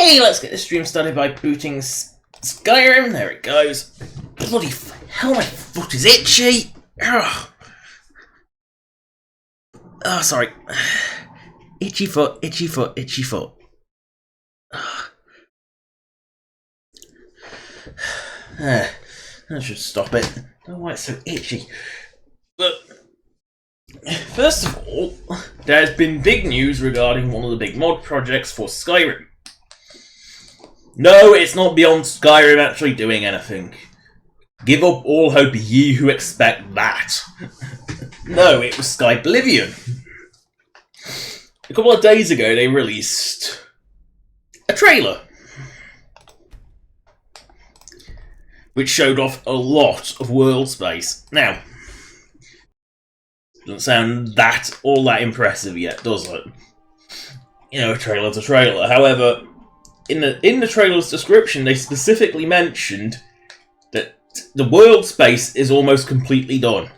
Hey, let's get this stream started by booting Skyrim. There it goes. Bloody hell, my foot is itchy. Ugh. Oh, sorry. Itchy foot, itchy foot, itchy foot. That should stop it. I don't know why it's so itchy. But first of all, there's been big news regarding one of the big mod projects for Skyrim. No, it's not beyond Skyrim actually doing anything. Give up all hope, ye who expect that. No, it was Skyblivion. A couple of days ago, they released a trailer, which showed off a lot of world space. Now, doesn't sound all that impressive yet, does it? You know, a trailer's a trailer. However, in the trailer's description, they specifically mentioned that the world space is almost completely done.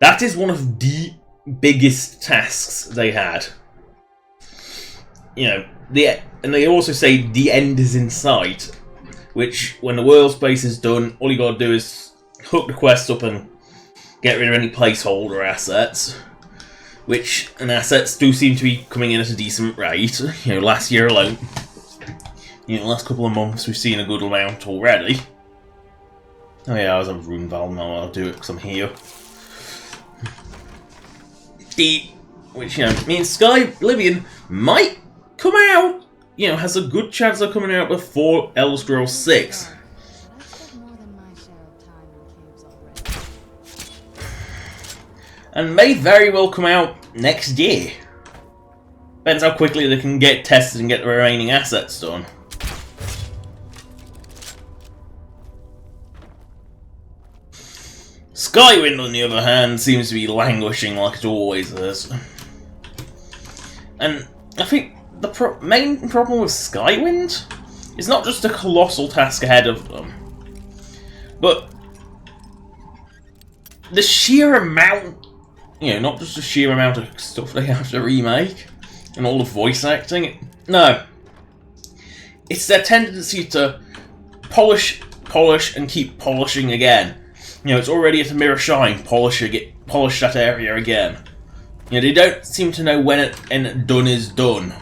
That is one of the biggest tasks they had. You know, and they also say the end is in sight, which when the world space is done, all you gotta do is hook the quest up and get rid of any placeholder assets. And assets do seem to be coming in at a decent rate. You know, last year alone, last couple of months, we've seen a good amount already. Oh yeah, I was on Rune Val, now I'll do it because I'm here. Which, means Skyblivion might come out, has a good chance of coming out before Elder Scrolls 6. And may very well come out next year. Depends how quickly they can get tested and get the remaining assets done. Skywind, on the other hand, seems to be languishing like it always is. And I think the main problem with Skywind is not just a colossal task ahead of them, but the sheer amount, not just the sheer amount of stuff they have to remake and all the voice acting. No. It's their tendency to polish, and keep polishing again. It's already at a mirror shine, polish that area again. They don't seem to know when done is done.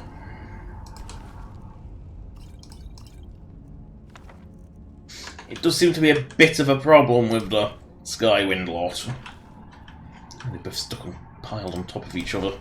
It does seem to be a bit of a problem with the Skywind lot. They're both stuck and piled on top of each other.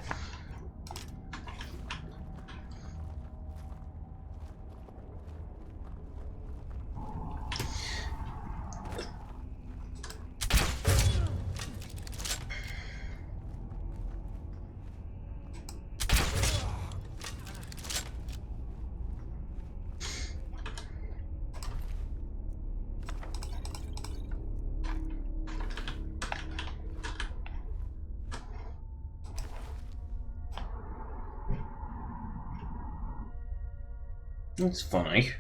It's funny.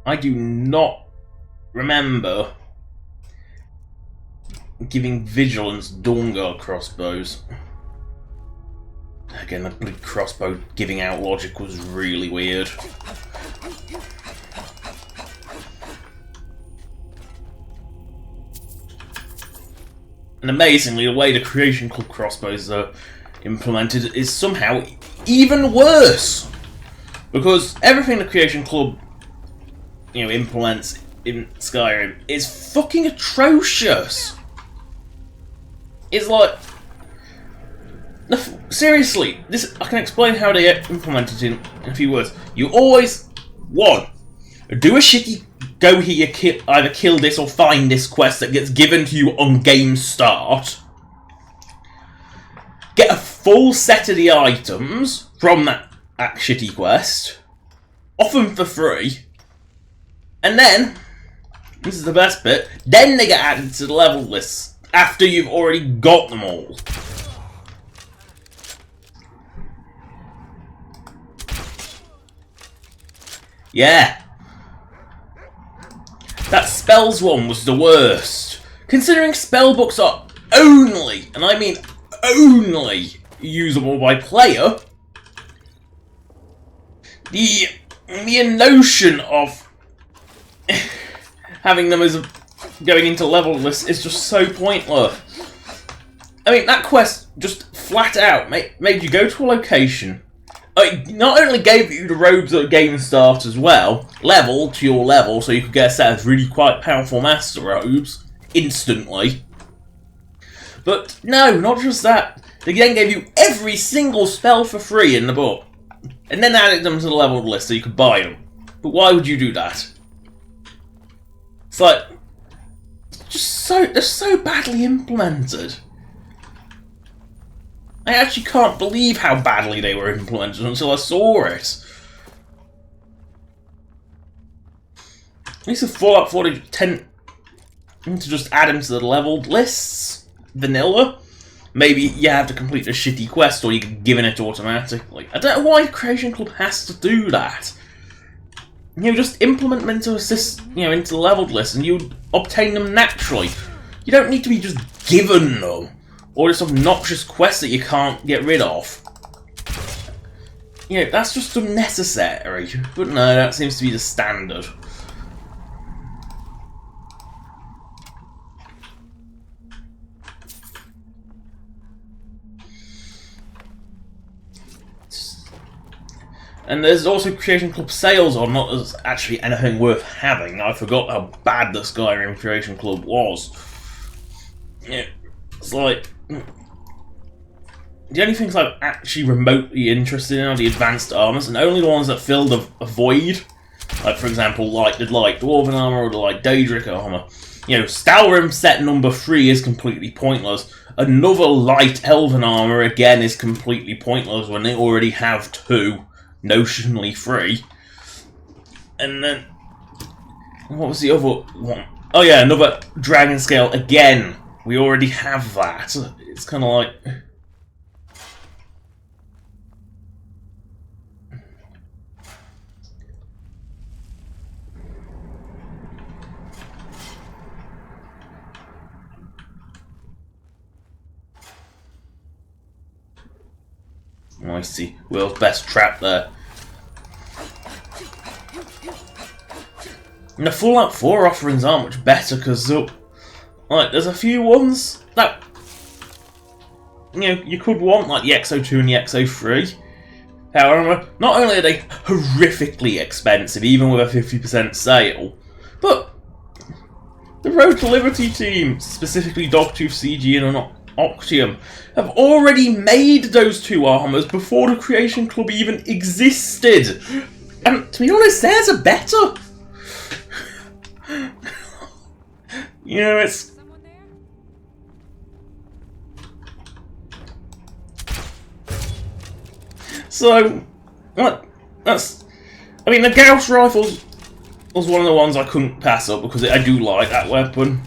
I do not remember giving Vigilance Dawnguard crossbows. Again, the bloody crossbow giving out logic was really weird. And amazingly, the way the Creation Club crossbows are implemented is somehow even worse. Because everything the Creation Club, implements in Skyrim is fucking atrocious. It's like, seriously, I can explain how they implement it in a few words. You always, do a shitty go here, either kill this or find this quest that gets given to you on game start. Get a full set of the items from that shitty quest, often for free, and then, this is the best bit, then they get added to the level list after you've already got them all. Yeah. That spells one was the worst. Considering spellbooks are only, and I mean only, usable by player, the mere notion of having them as going into level lists is just so pointless. I mean, that quest just flat out made you go to a location. It not only gave you the robes at game start as well, level to your level, so you could get a set of really quite powerful master robes instantly. But no, not just that. They then gave you every single spell for free in the book, and then added them to the leveled list so you could buy them. But why would you do that? It's like, they're so badly implemented. I actually can't believe how badly they were implemented until I saw it. At least with Fallout 4 they tend to just add them to the leveled lists. Vanilla. Maybe you have to complete a shitty quest or you get given it automatically. I don't know why Creation Club has to do that. You know, just implement them into into the leveled list and you obtain them naturally. You don't need to be just given them. Or this obnoxious quest that you can't get rid of. You know, that's just unnecessary. But no, that seems to be the standard. And there's also Creation Club sales on, not as actually anything worth having. I forgot how bad the Skyrim Creation Club was. Yeah, it's like... The only things I'm actually remotely interested in are the advanced armors, and only the ones that fill a void. Like, for example, like the light Dwarven armor or the light Daedric armor. You know, Stalrim set number 3 is completely pointless. Another light Elven armor, again, is completely pointless when they already have 2. Notionally 3. And then... What was the other one? Oh yeah, another Dragon Scale, again. We already have that. It's kind of like... I see. World's best trap there. And the Fallout 4 offerings aren't much better because like, there's a few ones that you could want, like the XO2 and the XO3. However, not only are they horrifically expensive, even with a 50% sale, but the Road to Liberty team, specifically Dogtooth CG and Octium, have already made those 2 armors before the Creation Club even existed. And to be honest, theirs are better. You know, it's... So, what? That's... I mean, the Gauss rifle was one of the ones I couldn't pass up because I do like that weapon.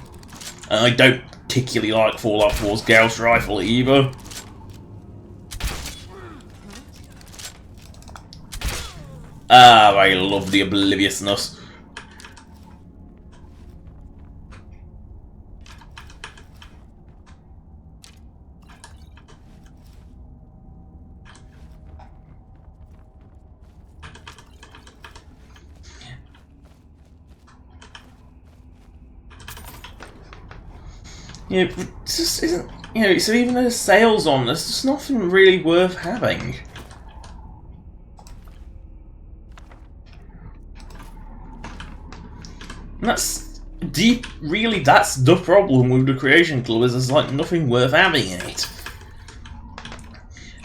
And I don't particularly like Fallout 4's Gauss rifle either. Ah, I love the obliviousness. Yeah, it just isn't, so even though there's sales on, there's just nothing really worth having. And that's that's the problem with the Creation Club, is there's like nothing worth having in it.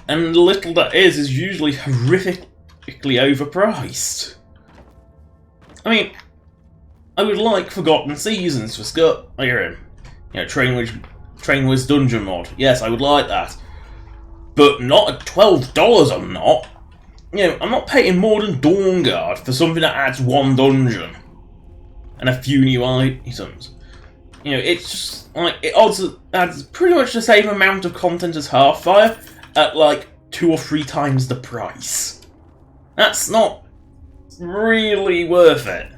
And the little that is usually horrifically overpriced. I mean, I would like Forgotten Seasons for Skyrim. Trainwiz Dungeon mod. Yes, I would like that. But not at $12, I'm not. I'm not paying more than Dawnguard for something that adds 1 dungeon. And a few new items. It's just, like, it adds pretty much the same amount of content as Hearthfire at, like, 2 or 3 times the price. That's not really worth it.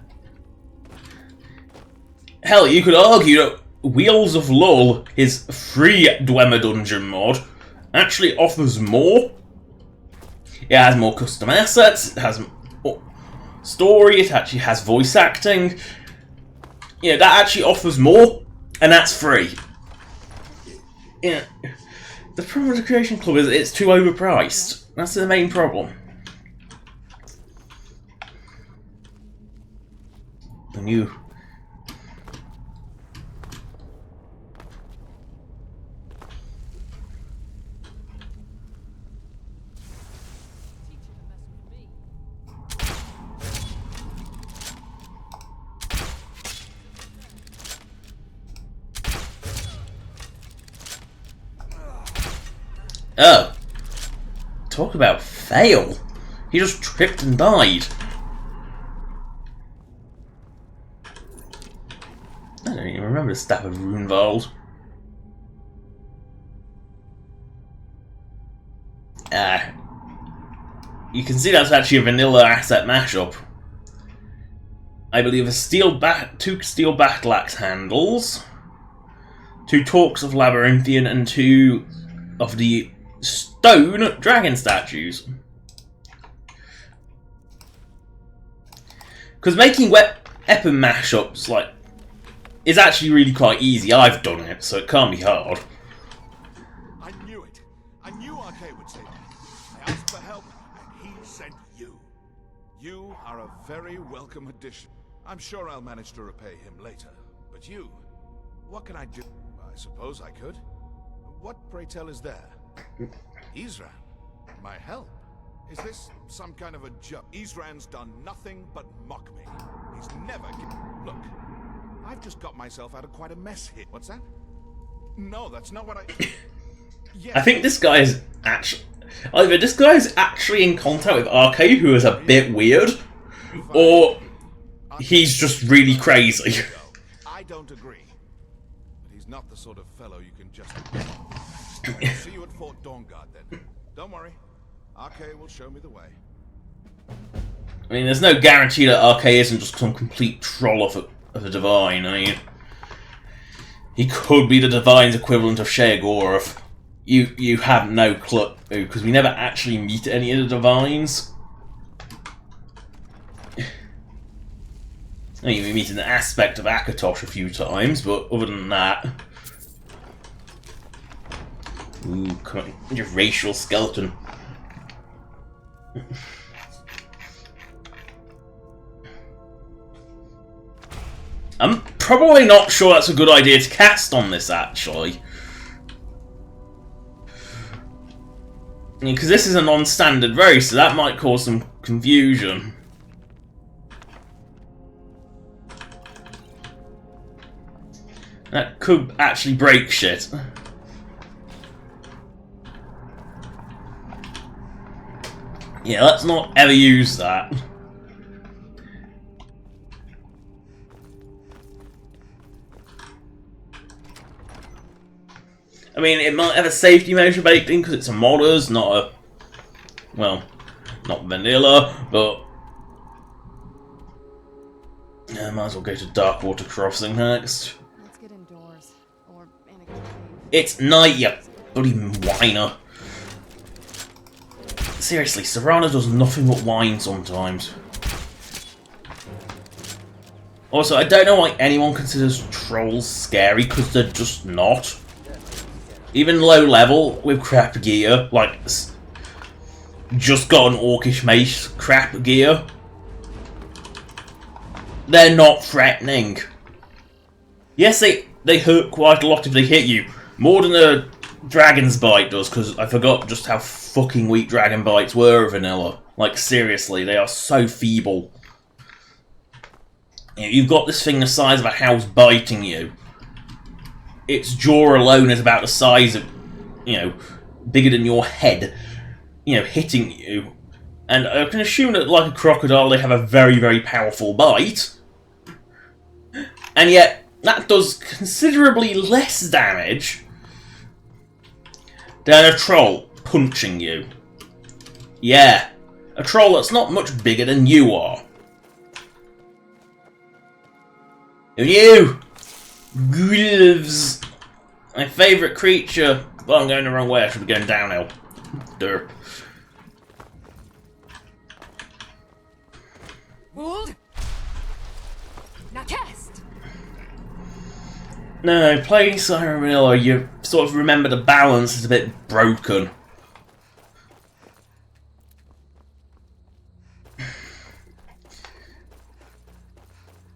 Hell, you could argue that Wheels of Lull, his free Dwemer Dungeon mod, actually offers more. It has more custom assets, it has story, it actually has voice acting. You know, that actually offers more, and that's free. Yeah. The problem with the Creation Club is it's too overpriced. That's the main problem. And you... Oh. Talk about fail. He just tripped and died. I don't even remember the Staff of Runevald. You can see that's actually a vanilla asset mashup. I believe two steel battle axe handles, 2 Talks of Labyrinthian, and 2 of the stone dragon statues. Because making weapon mashups is actually really quite easy. I've done it, so it can't be hard. I knew it. I knew RK would say that. I asked for help, and he sent you. You are a very welcome addition. I'm sure I'll manage to repay him later. But you, what can I do? I suppose I could. What, pray tell, is there? Isran, my help? Is this some kind of a joke? Isran's done nothing but mock me. He's never Look, I've just got myself out of quite a mess here. What's that? No, that's not what I... I think this guy is actually... Either this guy is actually in contact with RK, who is a bit weird, or he's just really crazy. I don't agree. But he's not the sort of fellow you can just... See you at Fort Dawnguard then. Don't worry. RK will show me the way. I mean, there's no guarantee that RK isn't just some complete troll of a divine. I mean, he could be the divine's equivalent of Sheogorath. You have no clue, because we never actually meet any of the divines. I mean, we meet an aspect of Akatosh a few times, but other than that... Ooh, come on, your racial skeleton. I'm probably not sure that's a good idea to cast on this, actually. Because this is a non-standard race, so that might cause some confusion. That could actually break shit. Yeah, let's not ever use that. I mean, it might have a safety measure baked in because it's a modders, not a... Well, not vanilla, but... Yeah, might as well go to Darkwater Crossing next. Let's get indoors, or in a cave. It's night, you bloody whiner. Seriously, Serana does nothing but whine sometimes. Also, I don't know why anyone considers trolls scary, because they're just not. Even low level, with crap gear, like, just got an orcish mace crap gear, they're not threatening. Yes, they hurt quite a lot if they hit you. More than a dragon's bite does, because I forgot just how fucking weak dragon bites were vanilla. Like, seriously, they are so feeble. You know, you've got this thing the size of a house biting you. Its jaw alone is about the size of, you know, bigger than your head, you know, hitting you. And I can assume that, like a crocodile, they have a very, very powerful bite. And yet, that does considerably less damage than a troll punching you. Yeah, a troll that's not much bigger than you are. And you! Wolves! My favourite creature. Well, I'm going the wrong way, I should be going downhill. Durr. Hold. Now cast. No, playing Skyrim Vanilla, you sort of remember the balance is a bit broken.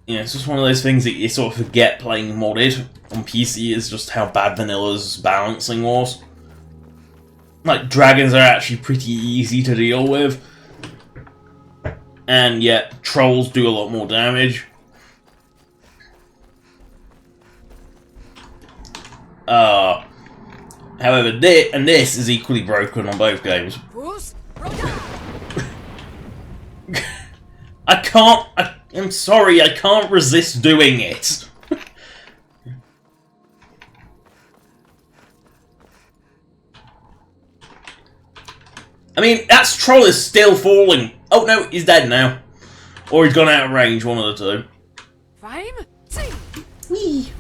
Yeah, it's just one of those things that you sort of forget playing modded on PC is just how bad Vanilla's balancing was. Like, dragons are actually pretty easy to deal with. And yet, trolls do a lot more damage. However, this is equally broken on both games. I'm sorry, I can't resist doing it. I mean, that troll is still falling. Oh no, he's dead now. Or he's gone out of range, one of the two. Whee!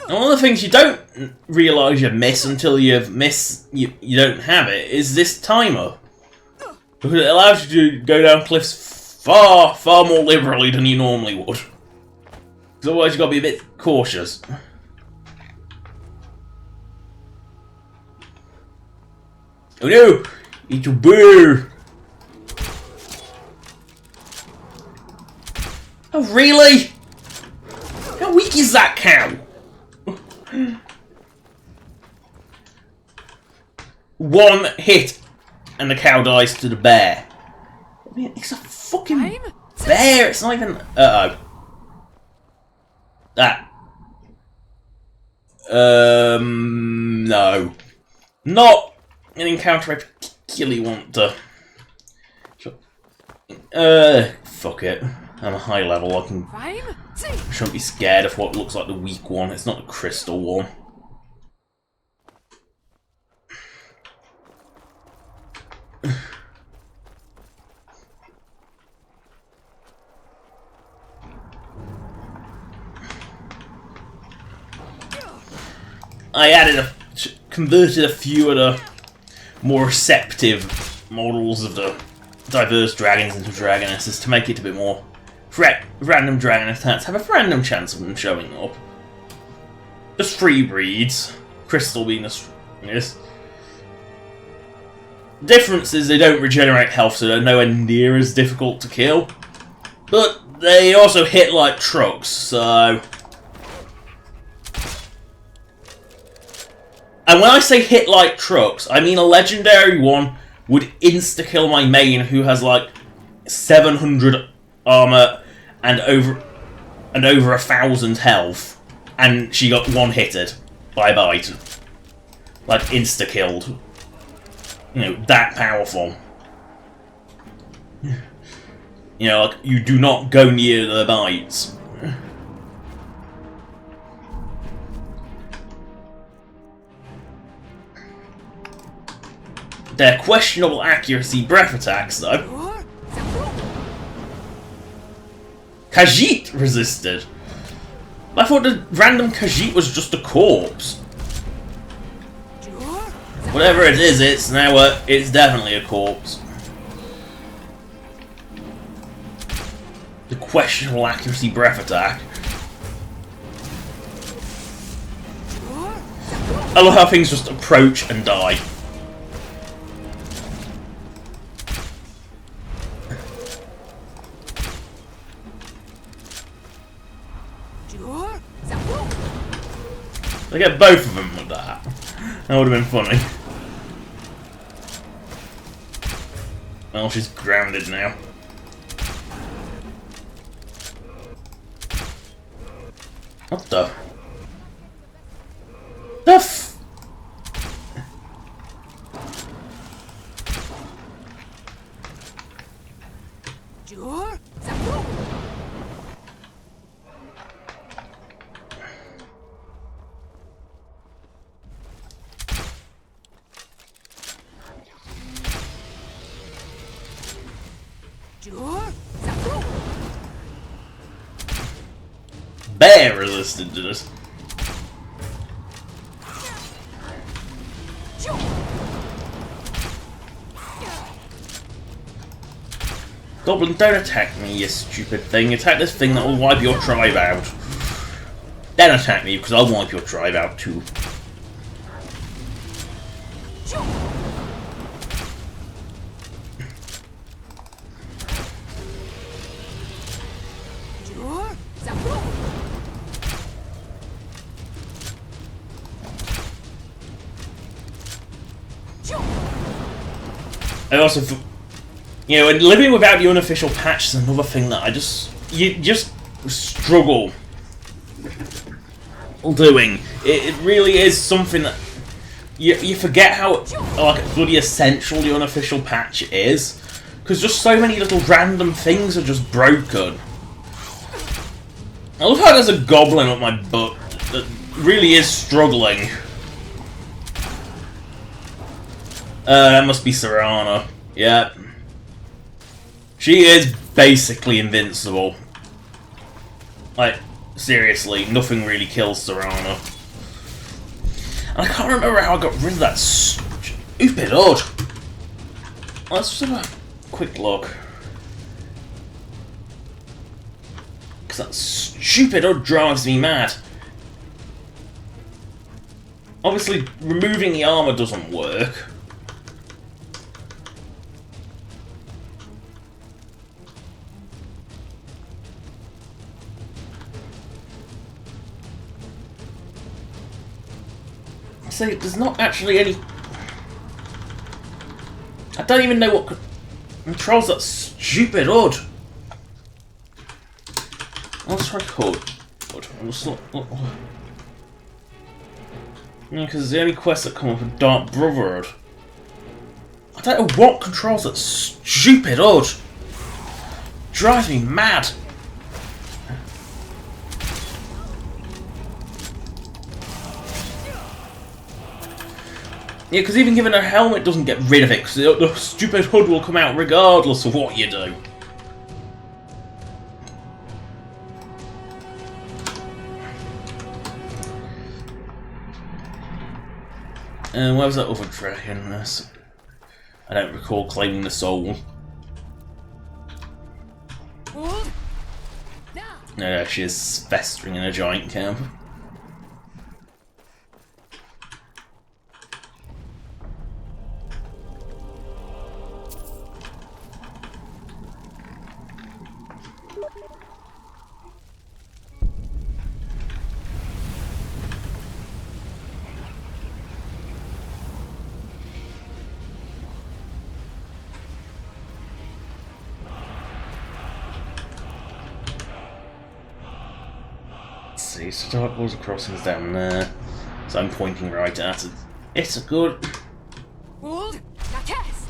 And one of the things you don't realise you miss until you don't have it is this timer. Because it allows you to go down cliffs far, far more liberally than you normally would. Because otherwise you've got to be a bit cautious. Oh no! Eat your bear! Oh really? How weak is that cow? One hit and the cow dies to the bear. I mean, it's a fucking bear, it's not even... Uh-oh. That. No. Not an encounter I particularly want to... fuck it. I'm a high level, I shouldn't be scared of what looks like the weak one, it's not the crystal one. I converted a few of the more receptive models of the diverse dragons into dragonesses to make it a bit more random dragon attacks have a random chance of them showing up. Just free breeds, crystal being the strongest. Difference is they don't regenerate health, so they're nowhere near as difficult to kill. But they also hit like trucks, so... And when I say hit like trucks, I mean a legendary one would insta-kill my main who has like 700 armor and over 1,000 health, and she got one-hitted by a bite. Like insta-killed. You know, that powerful. You know, like, you do not go near the bites. They're questionable accuracy breath attacks, though. Khajiit resisted. I thought the random Khajiit was just a corpse. Whatever it is, it's definitely a corpse. The questionable accuracy breath attack. I love how things just approach and die. I get both of them with that. That would have been funny. Well, she's grounded now. What the? The f... Bear resisted to this. Goblin, don't attack me, you stupid thing. Attack this thing that will wipe your tribe out. Then attack me, because I'll wipe your tribe out too. I also, you know, and living without the unofficial patch is another thing that you just struggle doing. It really is something that you forget how like bloody essential the unofficial patch is, because just so many little random things are just broken. I love how there's a goblin up my butt that really is struggling. That must be Serana. Yeah. She is basically invincible. Like, seriously, nothing really kills Serana. And I can't remember how I got rid of that stupid hood. Let's just have a quick look. Because that stupid hood drives me mad. Obviously, removing the armor doesn't work. So there's not actually any... I don't even know what controls that stupid hood. Let's try hood. Yeah, because the only quests that come up are Dark Brotherhood. I don't know what controls that stupid hood. Drives me mad. Yeah, because even giving a helmet doesn't get rid of it, because the stupid hood will come out regardless of what you do. And where was that other dragon? I don't recall claiming the soul. No, she is festering in a giant camp. See, Stark Water Crossing's down there, so I'm pointing right at it. It's a good. Hold. Now test.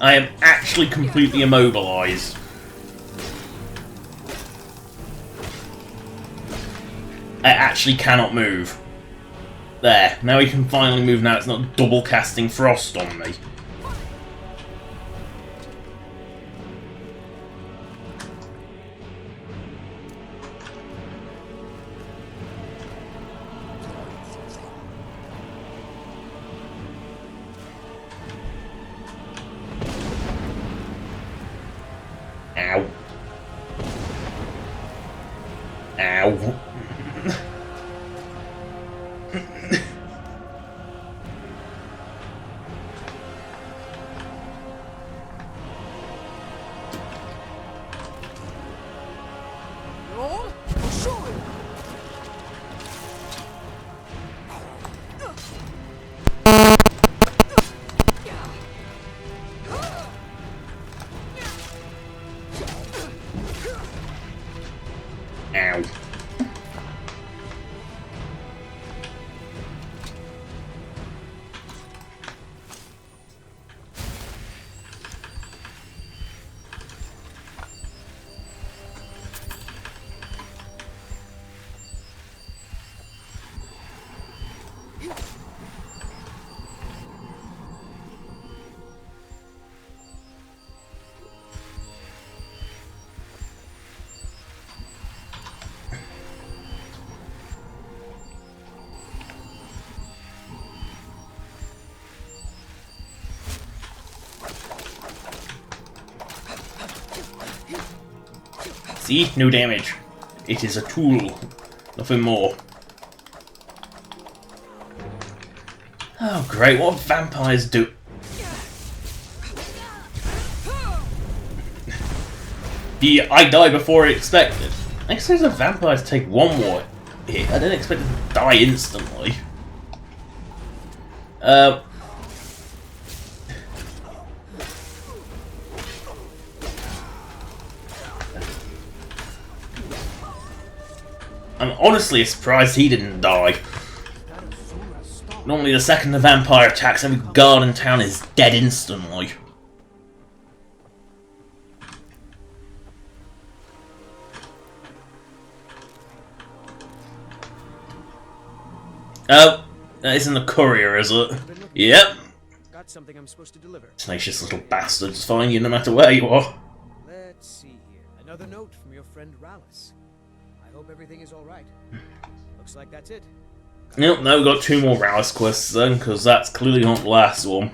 I am actually completely immobilized. I actually cannot move. There, now he can finally move now, it's not double casting frost on me. Ow. Ow. Roll. Sure. Ow. See? No damage. It is a tool. Nothing more. Oh, great. What vampires do... I die before I expected. I expected the vampires to take one more hit. I didn't expect them to die instantly. I'm honestly surprised he didn't die. Normally the second the vampire attacks, every guard in town is dead instantly. Oh, that isn't a courier, is it? Yep. Got something I'm supposed to deliver. Tenacious little bastards find you no matter where you are. Let's see here. Another note from your friend Rallis. I hope everything is all right. Looks like that's it. Nope, now we've got 2 more Rallis quests then, because that's clearly not the last one.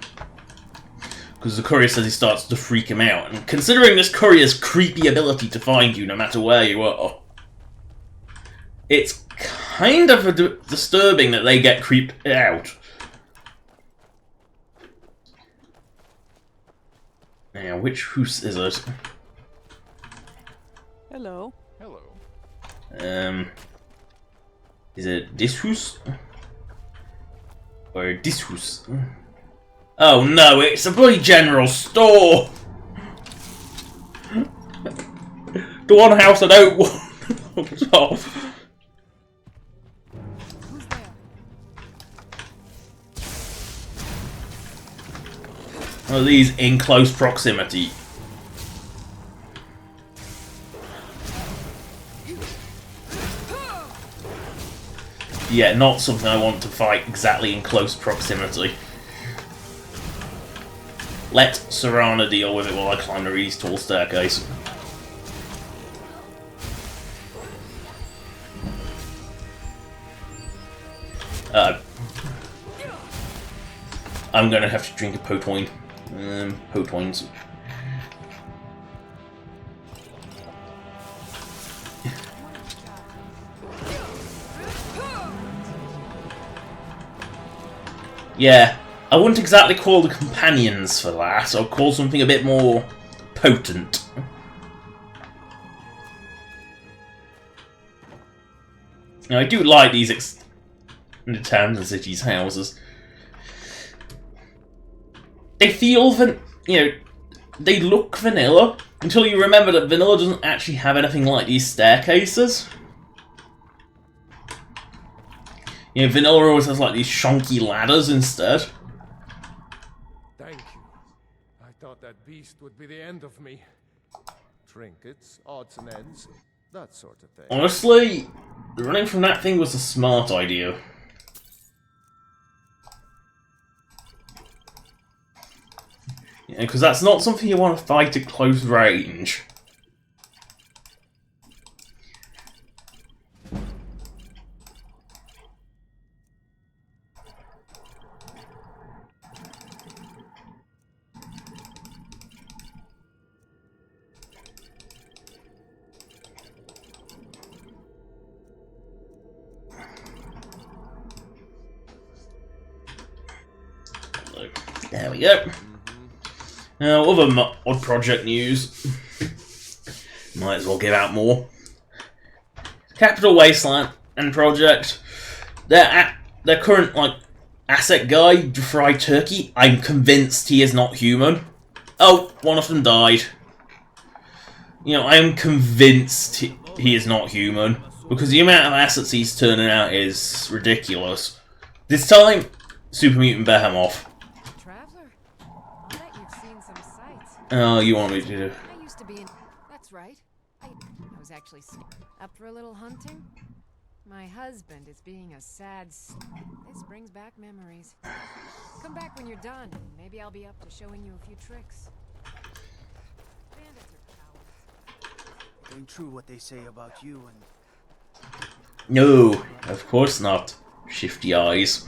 Because the courier says he starts to freak him out, and considering this courier's creepy ability to find you no matter where you are, it's kind of disturbing that they get creeped out. Now, which house is it? Hello. Hello. Is it this house? Or this house? Oh no, it's a bloody general store! The one house I don't want off. Who's there? Are these in close proximity? Yeah, not something I want to fight exactly in close proximity. Let Serana deal with it while I climb the really tall staircase. I'm gonna have to drink a Potoin. Potoins. Yeah, I wouldn't exactly call the companions for that. I'll call something a bit more potent. Now, I do like these the towns and cities' houses. They feel they look vanilla until you remember that vanilla doesn't actually have anything like these staircases. Vanilla always has like these shonky ladders instead. Thank you. I thought that beast would be the end of me. Trinkets, odds and ends, that sort of thing. Honestly, running from that thing was a smart idea. Yeah, because that's not something you want to fight at close range. There we go. Now, other odd project news. Might as well give out more. Capital Wasteland and project. Their current asset guy, Fried Turkey. I'm convinced he is not human. Oh, one of them died. I am convinced he is not human because the amount of assets he's turning out is ridiculous. This time, Super Mutant Behemoth. Oh, you want me to do? I used to be in... That's right. I was actually up for a little hunting. My husband is being a sad... This brings back memories. Come back when you're done. Maybe I'll be up to showing you a few tricks. Bandits are cowards. It ain't true what they say about you and... No, of course not. Shifty eyes.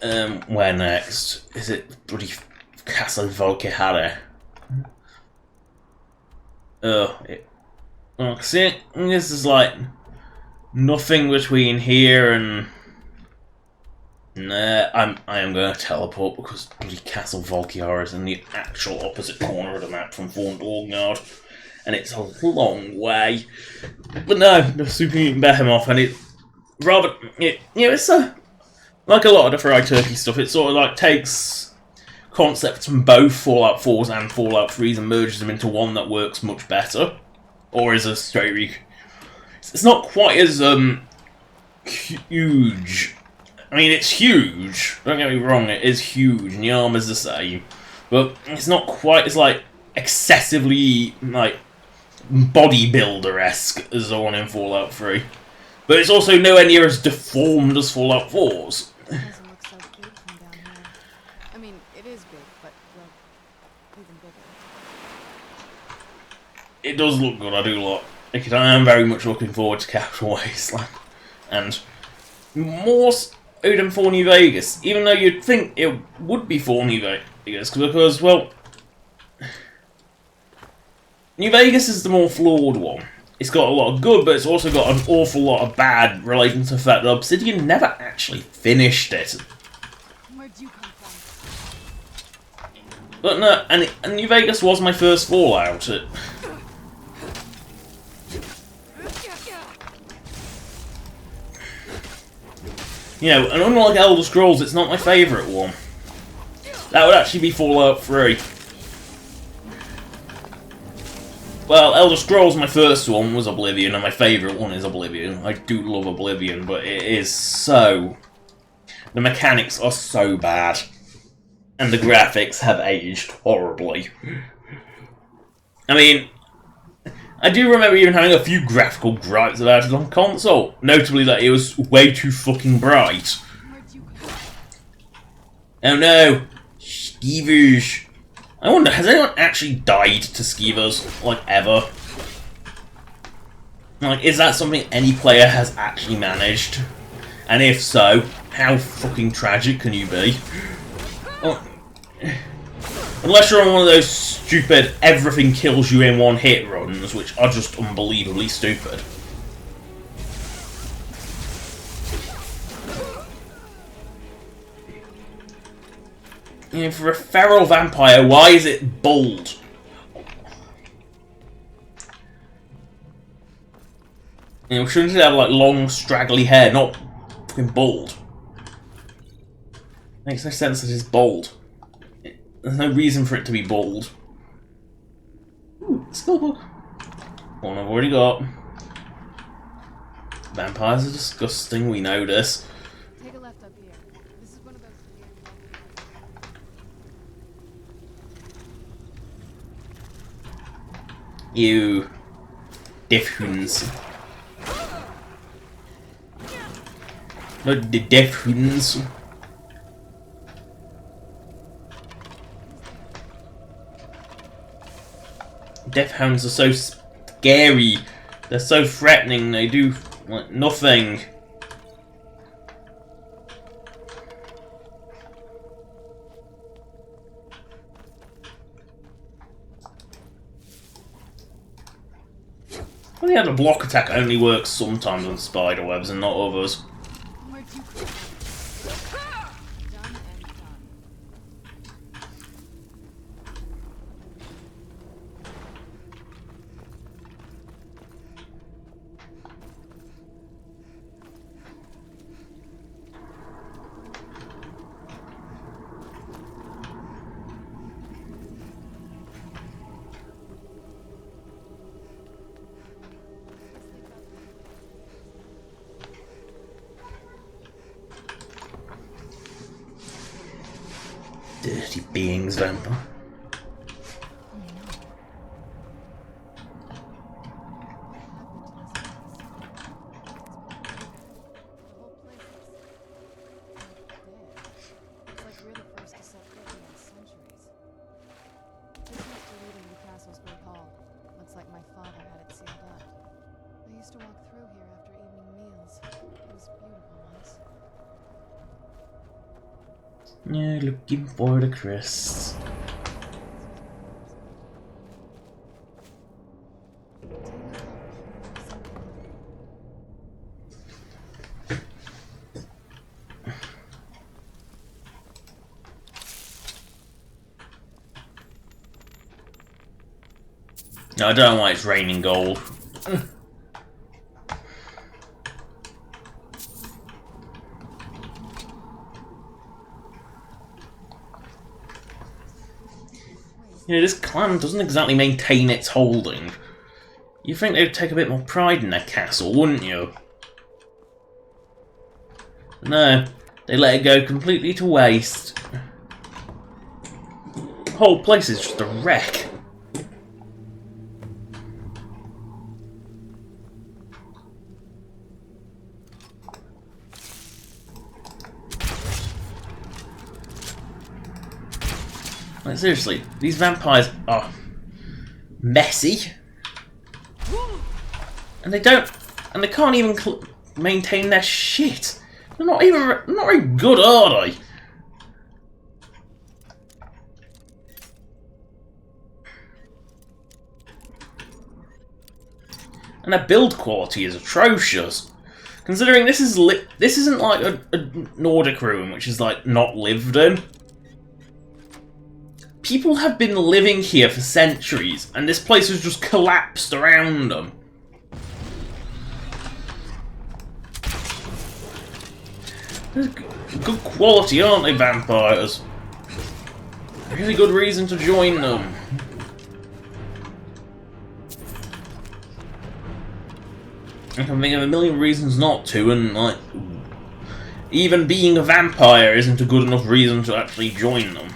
Where next? Is it bloody Castle Valkyrie? Oh, see, this is like nothing between here and. Nah, I am going to teleport because bloody Castle Valkyrie is in the actual opposite corner of the map from Dawnguard, and it's a long way. But no, the Super Mutant Behemoth, and it's like a lot of the Fried Turkey stuff. It sort of like takes concepts from both Fallout 4s and Fallout 3s and merges them into one that works much better, or is a straight. It's not quite as huge. I mean, it's huge, don't get me wrong, it is huge, and the armor's the same, but it's not quite as, like, excessively, like, bodybuilder-esque as the one in Fallout 3. But it's also nowhere near as deformed as Fallout 4's. It doesn't look so big from down here. I mean, it is big, but, well, even bigger. It does look good, I do like it, because I am very much looking forward to Capital Wasteland. And more than for New Vegas, even though you'd think it would be for New Vegas, because, well, New Vegas is the more flawed one. It's got a lot of good, but it's also got an awful lot of bad relating to the fact that Obsidian never actually finished it. Where'd you come from? But no, and New Vegas was my first Fallout. You know, and unlike Elder Scrolls, it's not my favourite one. That would actually be Fallout 3. Well, Elder Scrolls, my first one, was Oblivion, and my favourite one is Oblivion. I do love Oblivion, but it is so... The mechanics are so bad. And the graphics have aged horribly. I mean, I do remember even having a few graphical gripes about it on console. Notably that it was way too fucking bright. Oh no! Skeevers! I wonder, has anyone actually died to Skeevers, like, ever? Like, is that something any player has actually managed? And if so, how fucking tragic can you be? Well, unless you're on one of those stupid everything kills you in one hit runs, which are just unbelievably stupid. You know, for a feral vampire, why is it bald? You know, shouldn't it have like long, straggly hair, not fucking bald? Makes no sense that it's bald. There's no reason for it to be bald. Ooh, spellbook. One I've already got. Vampires are disgusting, we know this. Take a left up here. This is one of those weird... You... Deathhounds. Not the Deathhounds. Deathhounds are so scary. They're so threatening. They do like nothing. Well, yeah, the block attack only works sometimes on spider webs and not others. Where'd you come from? Done and done. Dirty beings, vampire. Yeah, looking for the crests. No, I don't know why it's raining gold. You know, this clan doesn't exactly maintain its holding. You'd think they'd take a bit more pride in their castle, wouldn't you? No, they let it go completely to waste. The whole place is just a wreck. Like, seriously, these vampires are messy, and they can't even maintain their shit. They're not very good, are they? And their build quality is atrocious. Considering this isn't like a Nordic ruin, which is like not lived in. People have been living here for centuries, and this place has just collapsed around them. They're good quality, aren't they, vampires? Really good reason to join them. I can think of a million reasons not to, and like, even being a vampire isn't a good enough reason to actually join them.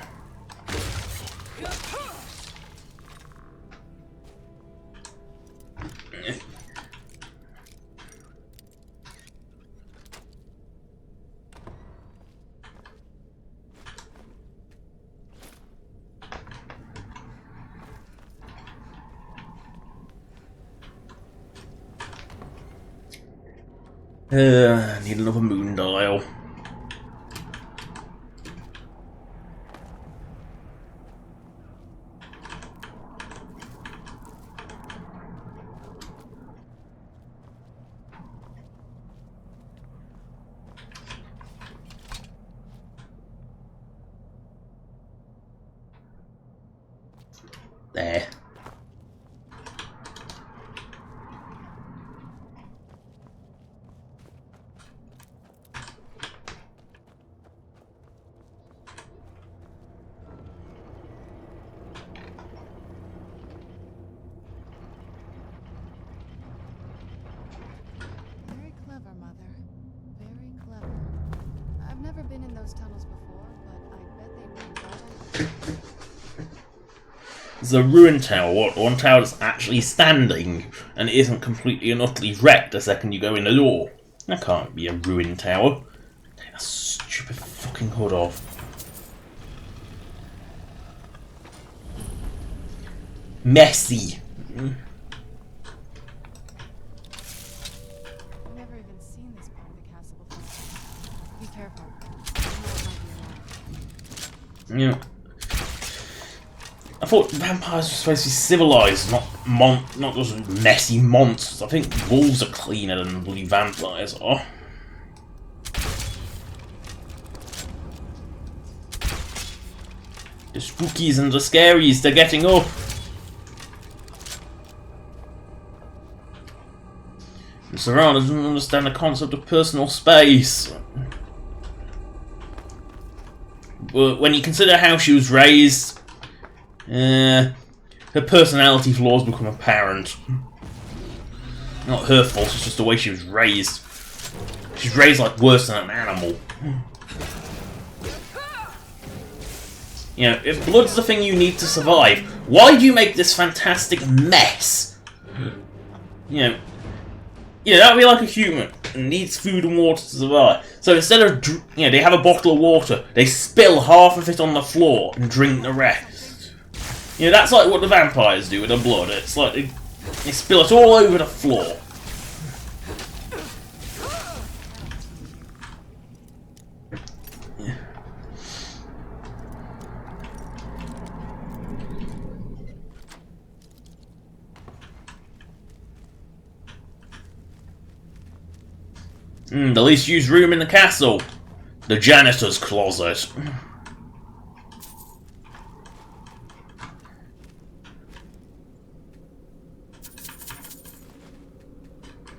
I need another moon dial. There. Very clever, Mother. Very clever. I've never been in those tunnels before, but I bet they were involved. The ruin tower, one tower that's actually standing and isn't completely and utterly wrecked the second you go in the door. That can't be a ruin tower. Take that stupid fucking hood off. Messy. I've never even seen this part of the castle before. Be careful. Yeah. I thought vampires were supposed to be civilized, not just messy monsters. I think wolves are cleaner than bloody vampires are. The spookies and the scaries, they're getting up. And Serana doesn't understand the concept of personal space. But when you consider how she was raised, her personality flaws become apparent. Not her fault, it's just the way she was raised. She's raised like worse than an animal. You know, if blood's the thing you need to survive, why do you make this fantastic mess? You know, that would be like a human and needs food and water to survive. So instead of, they have a bottle of water, they spill half of it on the floor and drink the rest. That's like what the vampires do with the blood. It's like they spill it all over the floor. The least used room in the castle. The janitor's closet.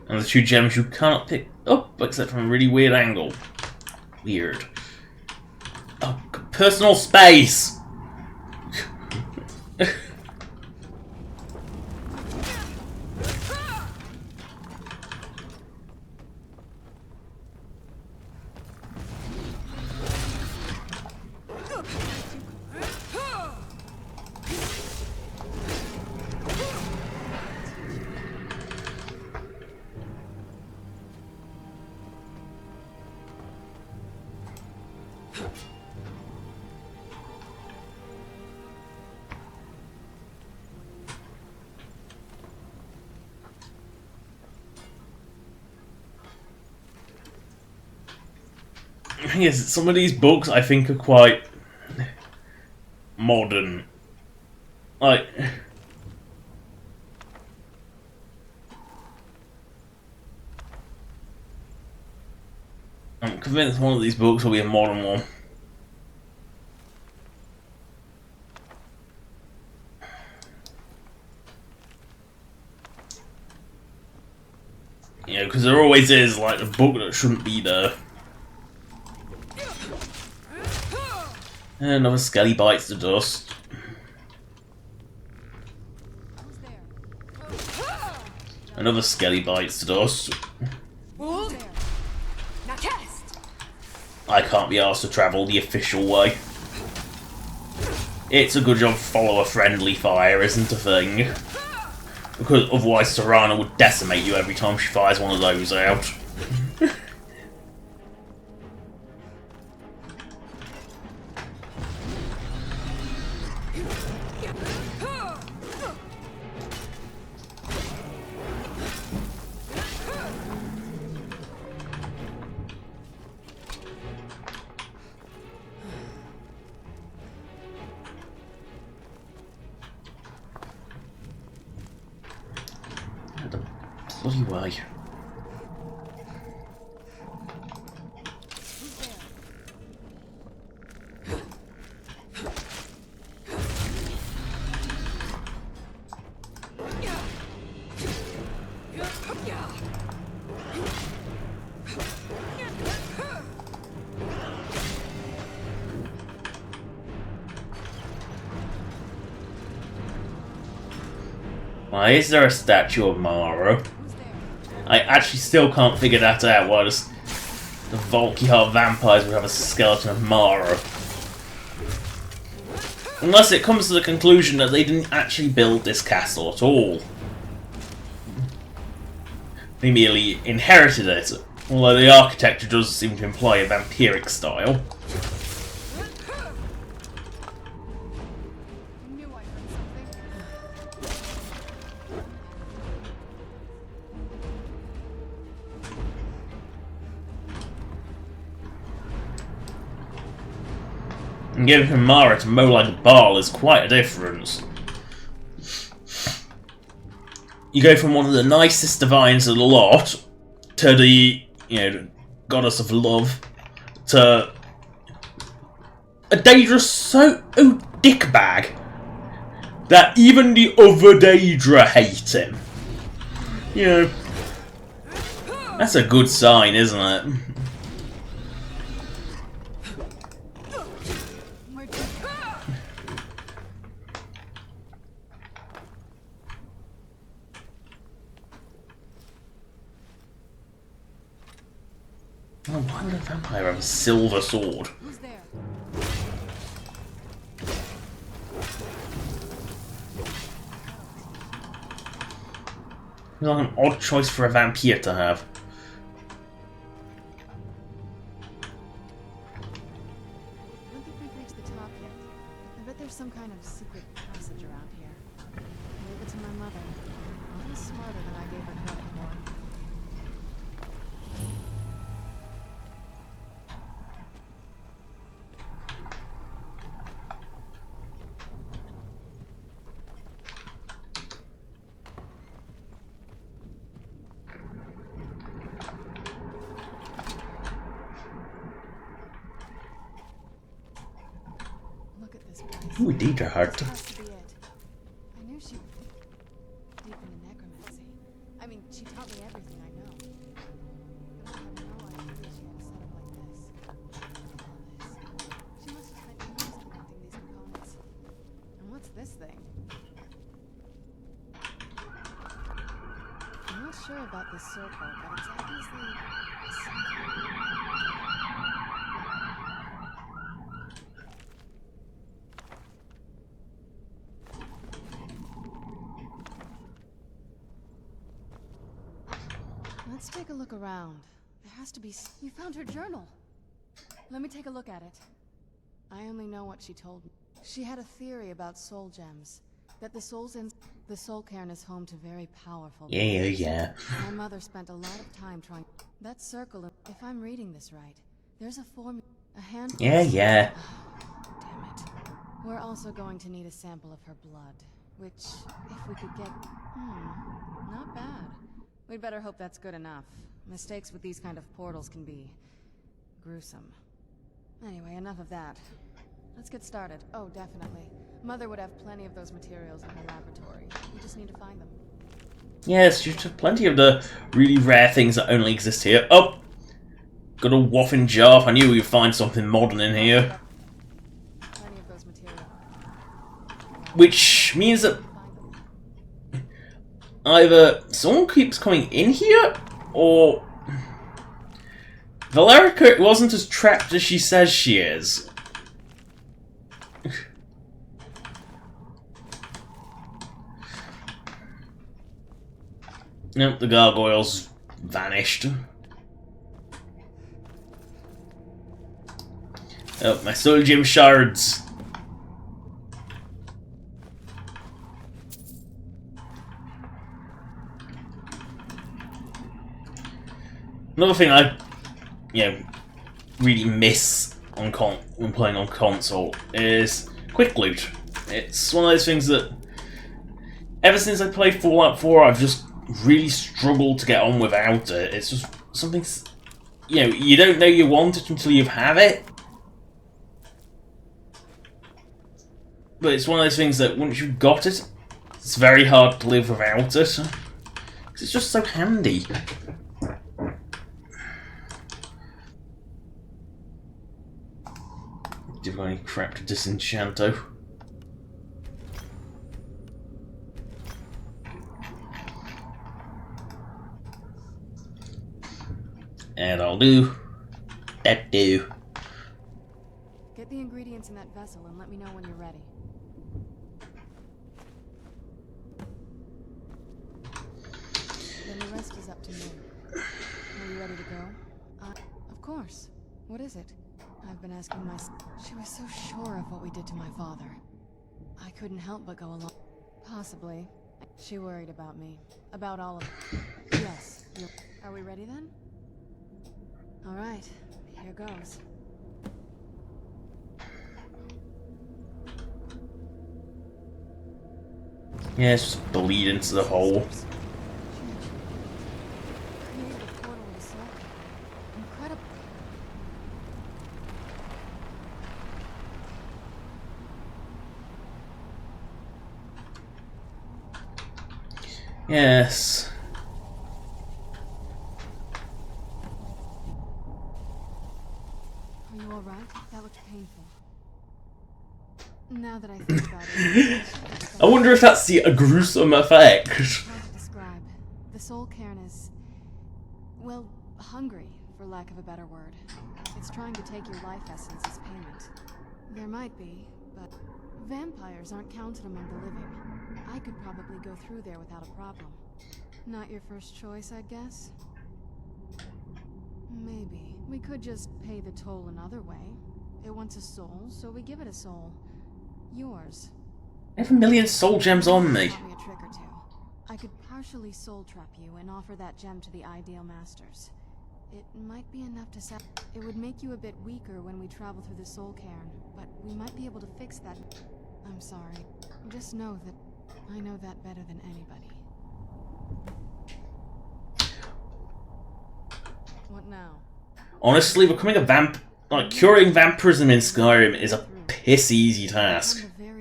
And the 2 gems you cannot pick up except from a really weird angle. Weird. Oh, personal space! Yes, some of these books I think are quite modern. Like, I'm convinced one of these books will be a modern one. You know, because there always is, like, a book that shouldn't be there. And another skelly bites the dust. Another skelly bites the dust. I can't be asked to travel the official way. It's a good job follower-friendly fire isn't a thing. Because otherwise Serana would decimate you every time she fires one of those out. Bloody way. Why is there a statue of Mara? I actually still can't figure that out. Why does the Volkihar vampires would have a skeleton of Mara? Unless it comes to the conclusion that they didn't actually build this castle at all. They merely inherited it, although the architecture does seem to imply a vampiric style. And giving him Mara to mow like a ball is quite a difference. You go from one of the nicest divines of the lot to the, goddess of love, to a dangerous dickbag that even the other Daedra hate him. That's a good sign, isn't it? Oh, why would a vampire have a silver sword? Who's there? It's like an odd choice for a vampire to have. I don't think we've reached the top yet. I bet there's some kind of secret passage around here. I gave it to my mother. Always smarter than I gave her credit for. Ooh, DeviantART. This has to be it. I knew she deep into necromancy. I mean, she taught me everything I know. But I had no idea she had a setup like this. All this. She must have spent years collecting these components. And what's this thing? I'm not sure about this circle, but it's obviously something. Let's take a look around. There has to be. You found her journal. Let me take a look at it. I only know what she told me. She had a theory about soul gems. That the soul cairn is home to very powerful. Yeah. My mother spent a lot of time trying. That circle. If I'm reading this right, there's a formula. A handful. Yeah. Damn it. We're also going to need a sample of her blood, which, if we could get. Not bad. We'd better hope that's good enough. Mistakes with these kind of portals can be gruesome. Anyway, enough of that. Let's get started. Oh, definitely. Mother would have plenty of those materials in her laboratory. We just need to find them. Yes, you have plenty of the really rare things that only exist here. Oh! Got a waffing jar. I knew we'd find something modern in here. Plenty of those materials. Which means that either someone keeps coming in here, or Valerica wasn't as trapped as she says she is. Nope, the gargoyles vanished. Oh, my soul gem shards. Another thing I, really miss on when playing on console is quick loot. It's one of those things that, ever since I played Fallout 4, I've just really struggled to get on without it. It's just something, you don't know you want it until you have it. But it's one of those things that once you've got it, it's very hard to live without it. 'Cause it's just so handy. Divine crap to disenchanto. And I'll do that do. Get the ingredients in that vessel and let me know when you're ready. Then the rest is up to me. Are you ready to go? Of course. What is it? I've been asking myself. She was so sure of what we did to my father. I couldn't help but go along. Possibly. She worried about me. About all of it. Yes. Are we ready then? Alright. Here goes. Yeah, it's just bleed into the hole. Created a portal with a soul. Incredible. Yes. Are you alright? That looked painful. Now that I think about it, I wonder if that's a gruesome effect. hard to describe. The soul cairn is, well, hungry, for lack of a better word. It's trying to take your life essence as payment. There might be, but vampires aren't counted among the living. I could probably go through there without a problem. Not your first choice, I'd guess? Maybe. We could just pay the toll another way. It wants a soul, so we give it a soul. Yours. I have a million soul gems on me. Taught me a trick or two. I could partially soul trap you and offer that gem to the ideal masters. It might be enough to set. It would make you a bit weaker when we travel through the soul cairn, but we might be able to fix that. I'm sorry. Just know that I know that better than anybody. What now? Honestly, becoming a curing vampirism in Skyrim is a piss easy task. One of the very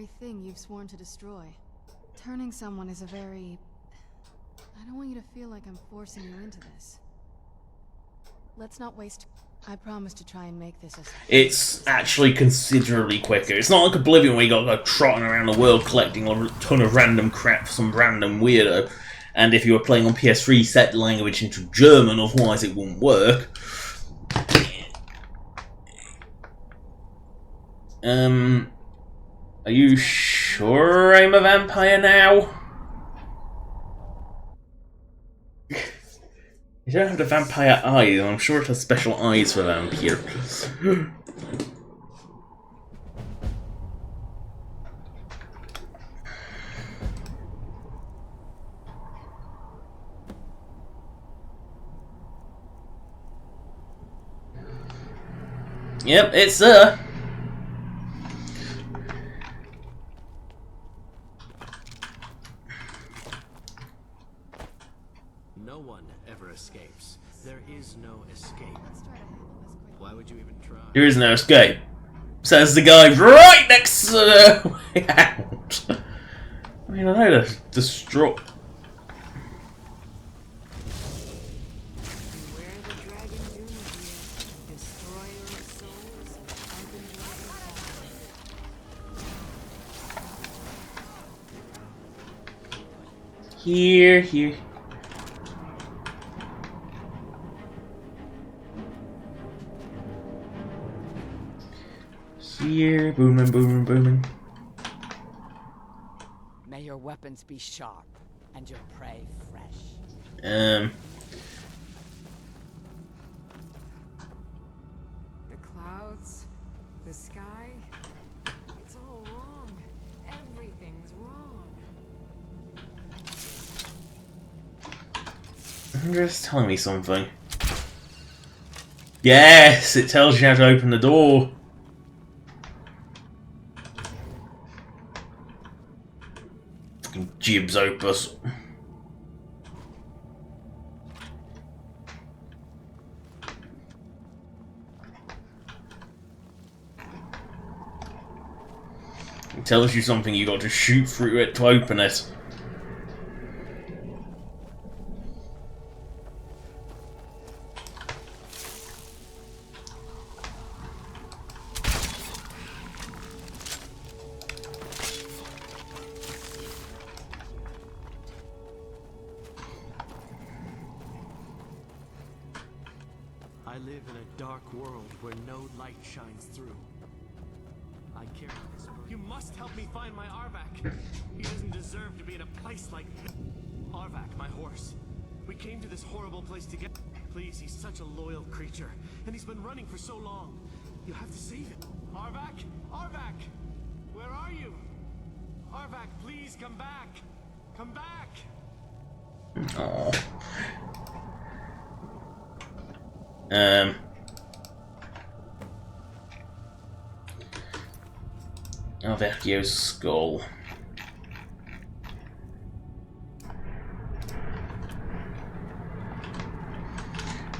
they've sworn to destroy. Turning someone is a very... I don't want you to feel like I'm forcing you into this. Let's not waste... I promise to try and make this as... It's actually considerably quicker. It's not like Oblivion where you got to go trotting around the world collecting a ton of random crap for some random weirdo. And if you were playing on PS3, set the language into German, otherwise it wouldn't work. Are you sure I'm a vampire now? You don't have the vampire eyes, I'm sure it has special eyes for vampires. Yep, it's No one ever escapes. There is no escape. Why would you even try? There is no escape. Says the guy right next to the way out. I mean, I know to destroy. Beware the dragon doom here, destroyer of souls, Here, here. Here, booming, booming, booming. May your weapons be sharp and your prey fresh. The clouds, the sky, it's all wrong. Everything's wrong. Just telling me something. Yes, it tells you how to open the door. Fucking jibs opus. It tells you something, you got to shoot through it to open it. I live in a dark world where no light shines through. I carry this burden. You must help me find my Arvak. He doesn't deserve to be in a place like this. Arvak, my horse. We came to this horrible place together. Please, he's such a loyal creature, and he's been running for so long. You have to save him. Arvak! Arvak! Where are you? Arvak, please come back! Come back! Oh. Alvecchio's skull.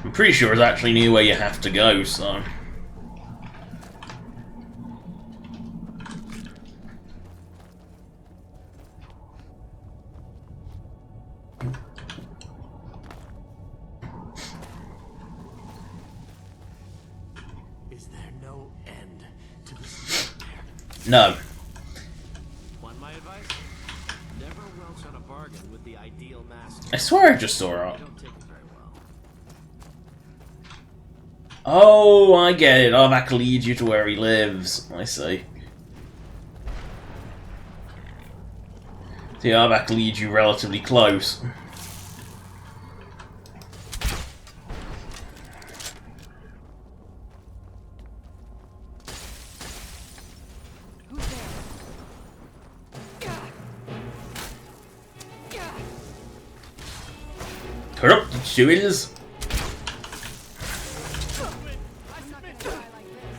I'm pretty sure it's actually near where you have to go, so... Is there no end to this nightmare? No. Want my advice? Never welch on a bargain with the ideal master. I swear I just saw her. I don't take it very well. Oh, I get it. Arvak leads you to where he lives. I see. The Arvak leads you relatively close. Corrupted jewels. I'm not gonna die like this.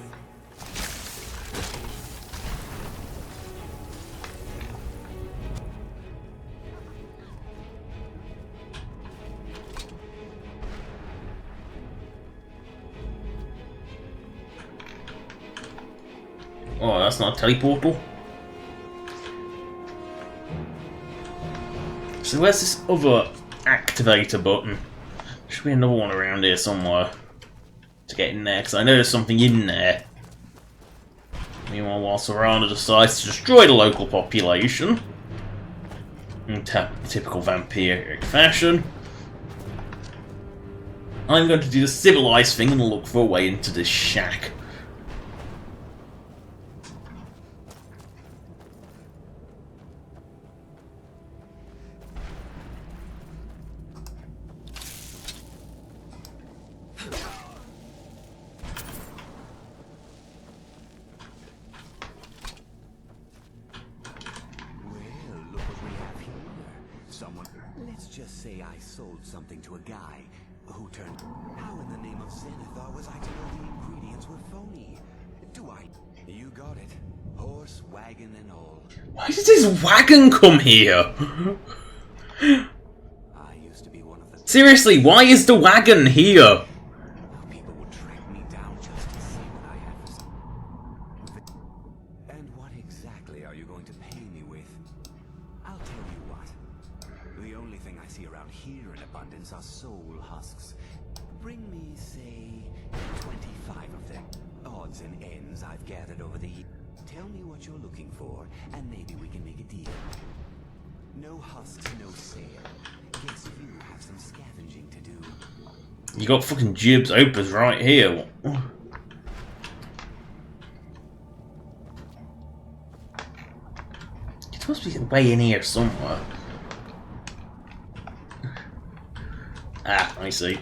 Oh, that's not a teleportal. So where's this other activator button? There should be another one around here somewhere to get in there, because I know there's something in there. Meanwhile, while Serrano decides to destroy the local population in typical vampiric fashion, I'm going to do the civilized thing and look for a way into this shack. Let's just say I sold something to a guy who turned... How in the name of Zenithar was I to know the ingredients were phony? Do I... You got it. Horse, wagon, and all. Why did this wagon come here? I used to be one of the... Seriously, why is the wagon here? People would track me down just to see what I had for... And what exactly are you going to pay me with? I'll tell you what. The only thing I see around here in abundance are soul husks. Bring me, say, 25 of them. Odds and ends I've gathered over the years. Tell me what you're looking for, and maybe we can make a deal. No husks, no sale. Guess you have some scavenging to do. You got fucking Jibs Opus right here. It's supposed to be way in here somewhere. Ah, I see.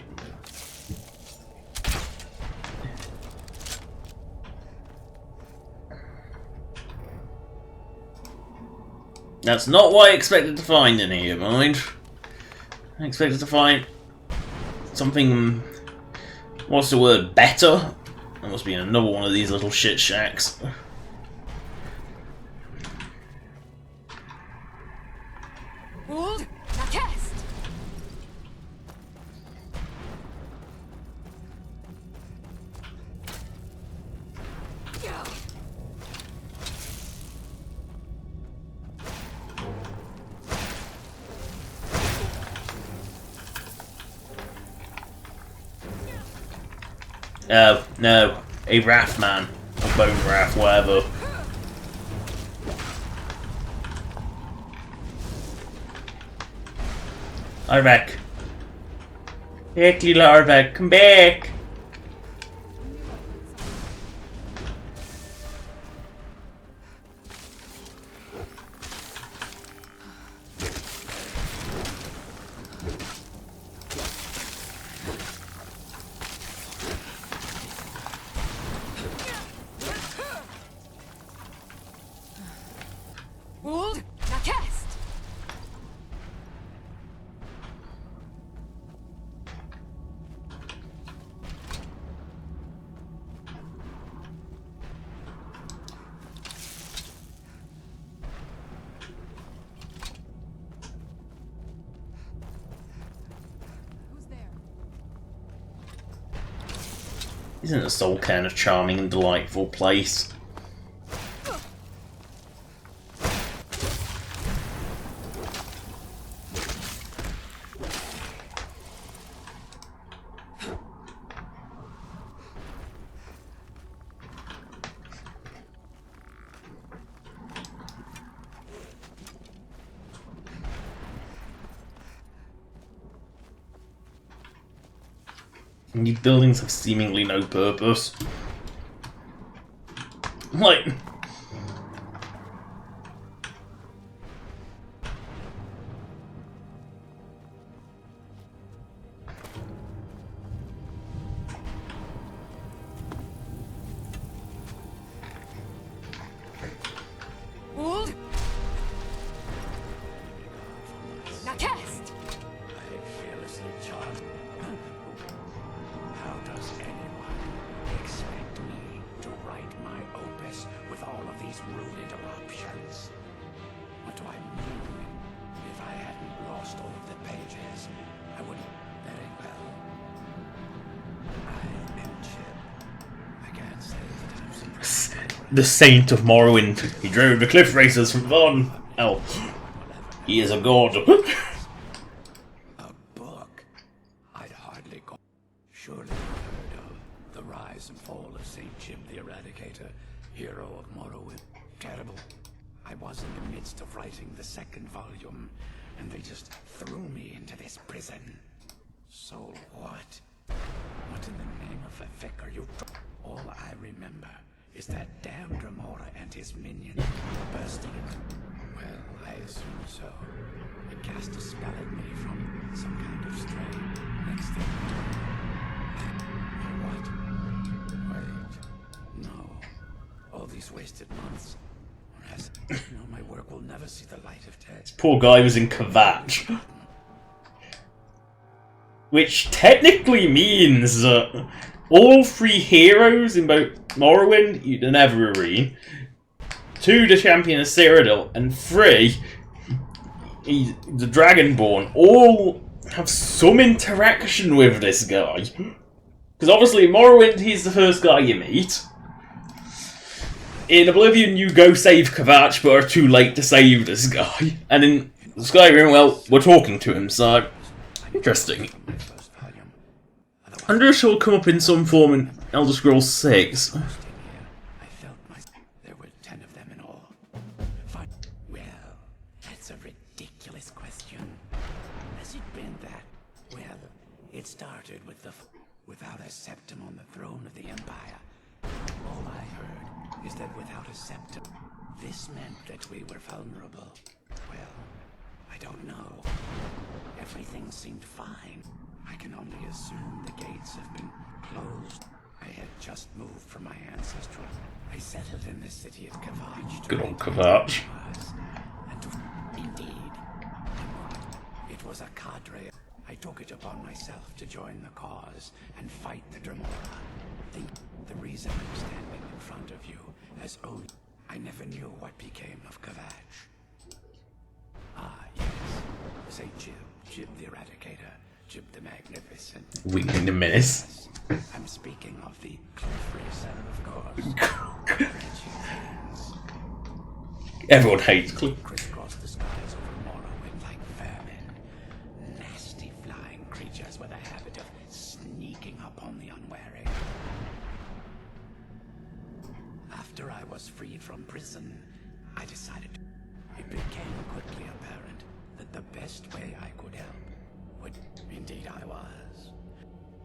That's not what I expected to find in here, mind. I expected to find something... What's the word? Better? There must be another one of these little shit shacks. Hold! Now cast! No. A Wrath Man. A Bone Wrath, whatever. Arvak. Back, little Arvak, come back! Hold! Now cast! Who's there? Isn't the Soul Cairn a charming and delightful place? These buildings have seemingly no purpose. Like... Hold! Now cast! I fearlessly charge. How does anyone expect me to write my opus with all of these rooted options? What do I mean? If I hadn't lost all of the pages, I would... Very well. I am Chip. I can't say that I'm surprised. The Saint of Morrowind. He drove the cliff racers from Von. Oh, he is a god. rise and fall of St. Jim the Eradicator, hero of Morrowind. Terrible. I was in the midst of writing the second volume, and they just threw me into this prison. So what? What in the name of the Vic are you? All I remember is that damn Dremora and his minions bursting in. Well, I assume so. It cast a spell at me from some kind of stray. Next thing what? Wait. No. All these wasted months. As my work will never see the light of day. Poor guy was in Kvatch. Which technically means that all 3 heroes in both Morrowind, the Neverarene, 2 the Champion of Cyrodiil, and 3 the Dragonborn, all have some interaction with this guy. Because obviously in Morrowind he's the first guy you meet. In Oblivion you go save Kvatch but are too late to save this guy. And in Skyrim, well, we're talking to him, so interesting. I wonder if he'll come up in some form in Elder Scrolls 6. I felt there were 10 of them in all. Well, that's a ridiculous question. Has it been that? Well, it started with without a septum on the throne of the Empire. All I heard is that without a septum, this meant that we were vulnerable. Well, I don't know. Everything seemed fine. I can only assume the gates have been closed. I had just moved from my ancestral. I settled in the city of Kvatch. Good old Kvatch. Indeed. It was a cadre. I took it upon myself to join the cause and fight the Dremora. The reason I'm standing in front of you as only I never knew what became of Kvatch. Ah, yes. Say Jib the Eradicator. Jib the Magnificent. Weakling the Menace. I'm speaking of the Cliff Racer, of course. Everyone hates Cliff. Crisscross the skies over Morrowind like vermin. Nasty flying creatures with a habit of sneaking up on the unwary. After I was freed from prison, I decided it became quickly apparent that the best way I could help would, indeed I was.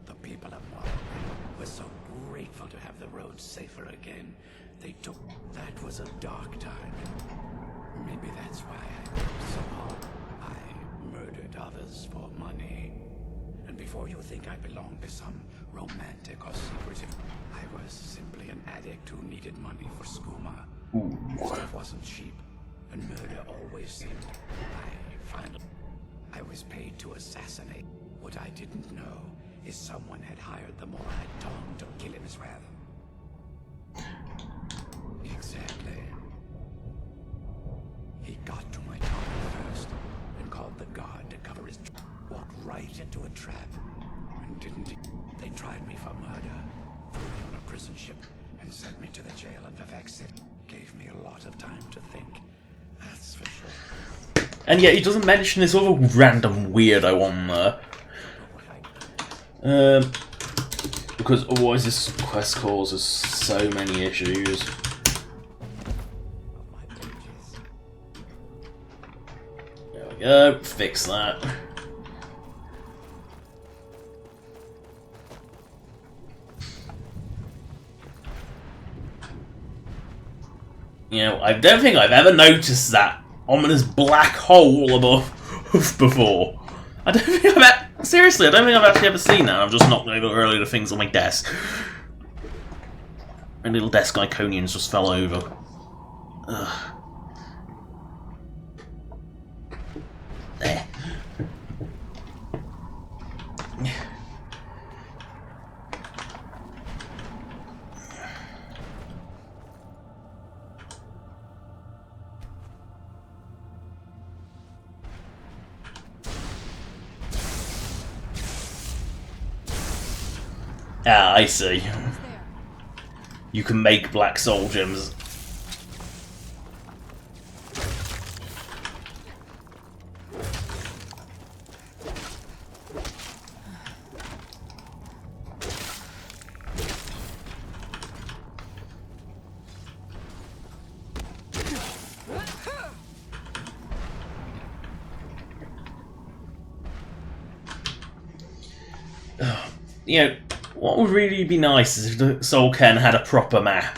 The people of Morrowind were so grateful to have the roads safer again. They took... That was a dark time. Maybe that's why I worked so hard. I murdered others for money. And before you think I belonged to some romantic or secretive, I was simply an addict who needed money for skooma. Stuff wasn't cheap, and murder always seemed... I was paid to assassinate. What I didn't know is someone had hired the Morad Tong to kill him as well. Exactly. He got to my tower first and called the guard to cover his walked right into a trap. And didn't he? They tried me for murder, threw me on a prison ship, and sent me to the jail in Vivek City. Gave me a lot of time to think. That's for sure. And yet he doesn't mention this other random weirdo on there. Because otherwise this quest causes so many issues. There we go, fix that. You know, I don't think I've ever noticed that ominous black hole above before. I don't think seriously, I don't think I've actually ever seen that. I've just knocked over earlier the things on my desk. My little desk iconians just fell over. Ugh. There. Ah, I see. You can make black soul gems. You know, what would really be nice is if the Soul Cairn had a proper map.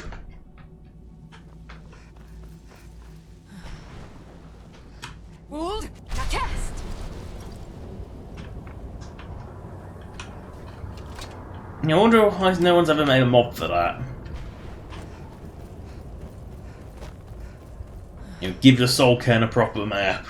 Hold. Now cast. I wonder why no one's ever made a mob for that. You know, give the Soul Cairn a proper map.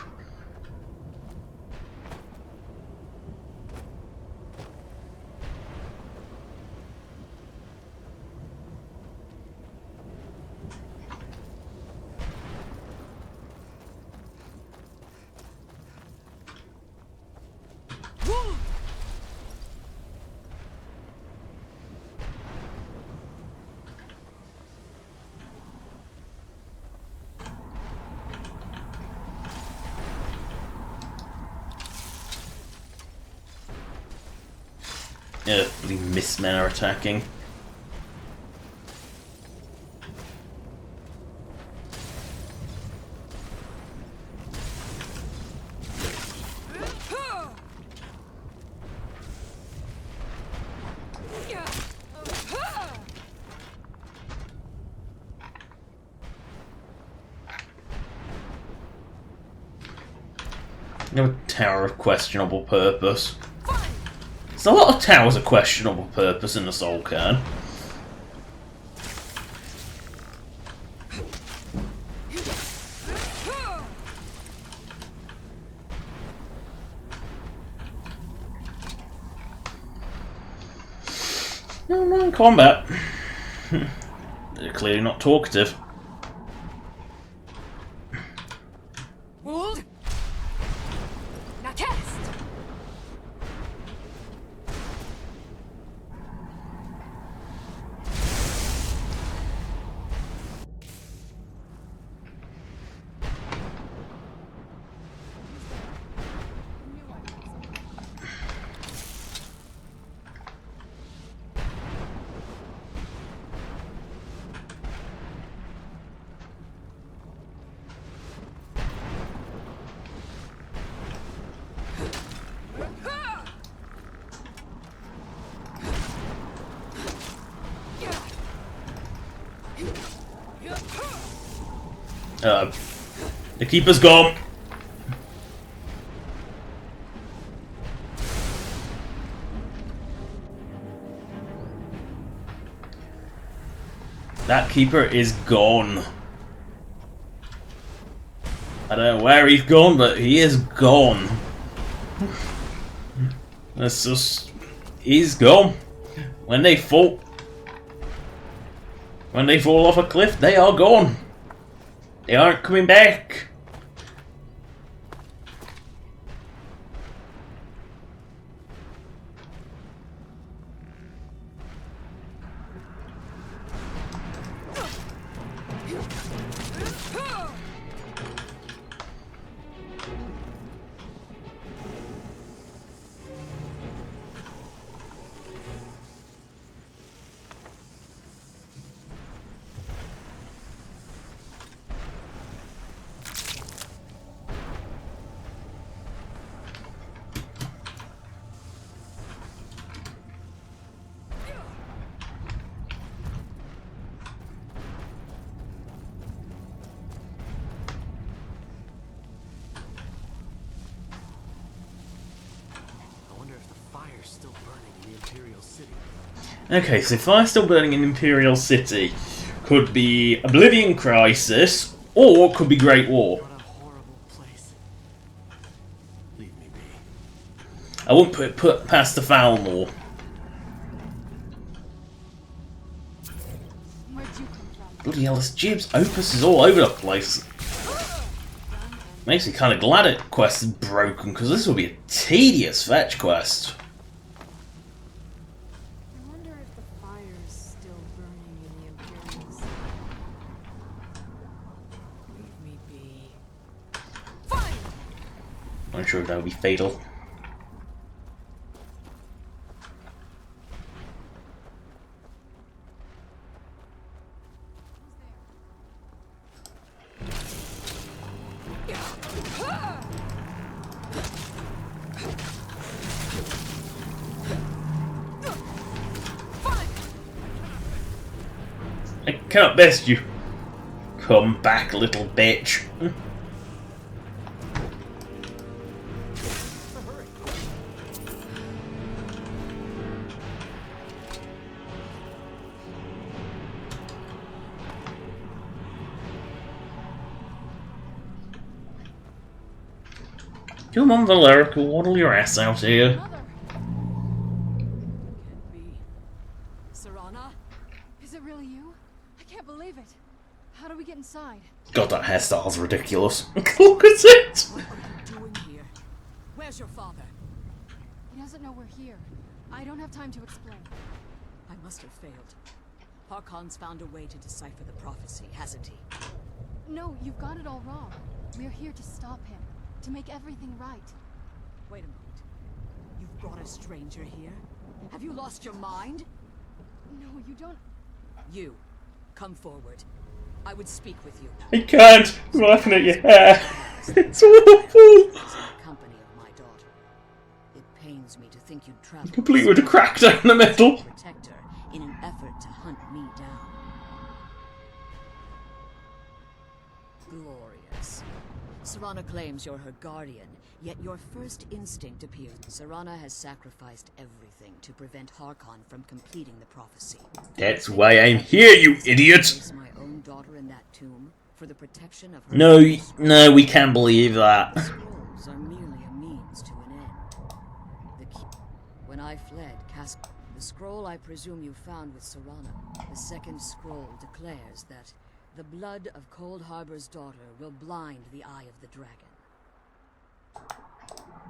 Yeah, bloody mistmen are attacking. No tower of questionable purpose. There's a lot of towers of questionable purpose in the Soul Cairn. No, I'm not in combat. They're clearly not talkative. Hold. Now cast. The Keeper's gone. That Keeper is gone. I don't know where he's gone, but he is gone. That's just... he's gone. When they fall off a cliff, they are gone. They aren't coming back. Okay, so fire's still burning in Imperial City. Could be Oblivion Crisis, or could be Great War. What a horrible place. Leave me be. I wouldn't put past the Falmore. Where'd you come from? Bloody hell, this Jib's Opus is all over the place. Makes me kind of glad it quest is broken, because this will be a tedious fetch quest. I wonder if the fire's still burning in the Imperial City. Leave me be. Fine. I'm sure that would be fatal. I can't best you. Come back, little bitch. Come on, Valerica, waddle your ass out here. Mother! Can't be. Serana? Is it really you? I can't believe it. How do we get inside? God, that hairstyle's ridiculous. Look at it! What are you doing here? Where's your father? He doesn't know we're here. I don't have time to explain. I must have failed. Harkon's found a way to decipher the prophecy, hasn't he? No, you've got it all wrong. We're here to stop him. To make everything right. Wait a moment. You've brought a stranger here? Have you lost your mind? No, you don't... You, come forward. I would speak with you. I can't. I'm laughing at your hair. It's awful. In the company of my daughter. It pains me to think you'd travel... Complete with a crack down the middle. ...protect her in an effort to hunt me down. Glorious. Serana claims you're her guardian, yet your first instinct appears. Serana has sacrificed everything to prevent Harkon from completing the prophecy. That's why I'm here, you idiot! Place my own daughter in that tomb for the protection of her. No, we can't believe that. The scrolls are merely a means to an end. The key. When I fled, the scroll I presume you found with Serana. The second scroll declares that the blood of Cold Harbor's daughter will blind the eye of the dragon.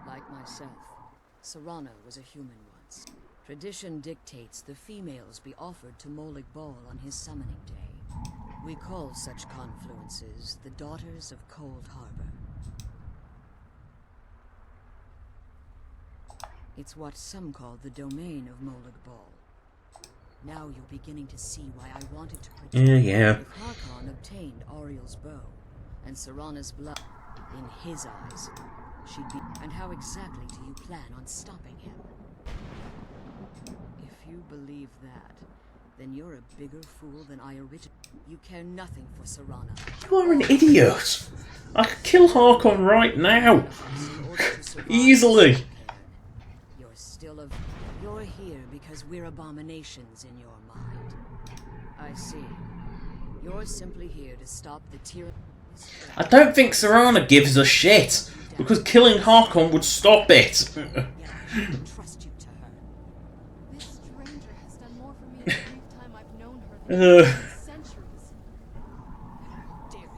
Like myself, Serana was a human once. Tradition dictates the females be offered to Molig Bal on his summoning day. We call such confluences the Daughters of Cold Harbor. It's what some call the domain of Molig Bal. Now you're beginning to see why I wanted to protect Yeah. If Harkon obtained Ariel's bow and Serana's blood in his eyes, she'd be... And how exactly do you plan on stopping him? If you believe that, then you're a bigger fool than I originally... You care nothing for Serana. You are an idiot. I could kill Harkon right now. In order to survive, Easily. Cairn, you're still a... You're here because we're abominations in your mind. I see. You're simply here to stop the tyranny. I don't think Serana gives a shit, because killing Harkon would stop it. Yet I can trust you to her. This stranger has done more for me in the brief time I've known her than in centuries. How dare you?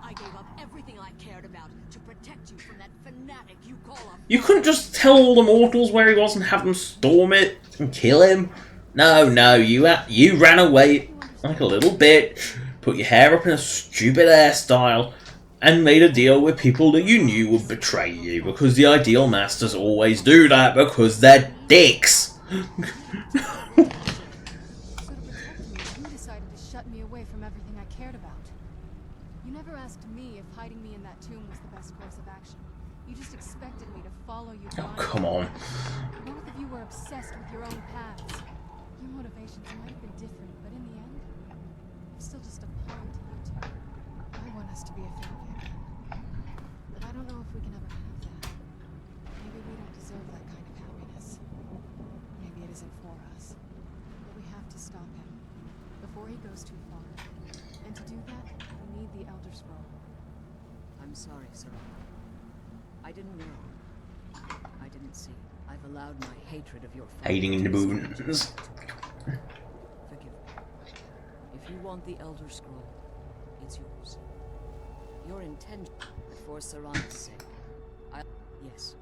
I gave up everything I cared about to protect you from that fanatic you call a... You couldn't just tell all the mortals where he was and have them storm it and kill him. No, you ran away like a little bitch, put your hair up in a stupid hairstyle, and made a deal with people that you knew would betray you, because the Ideal Masters always do that, because they're dicks. So to protect me, you decided to shut me away from everything I cared about. You never asked me if hiding me in that tomb was the best course of action. You just expected me to follow you Oh, blindly. come on. Both of you were obsessed with your own paths. Your motivations might have been different, but in the end, I'm still just a pawn to you two. I want us to be a family again. But I don't know if we can ever have that. Maybe we don't deserve that kind of happiness. Maybe it isn't for us. But we have to stop him before he goes too far. And to do that, we need the Elder Scroll. I'm sorry, Serana. I didn't know. I didn't see. I've allowed my hatred of your family Hiding in the to moons. Forgive me. If you want the Elder Scroll, it's yours. Your intention, but for Serana's sake, yes.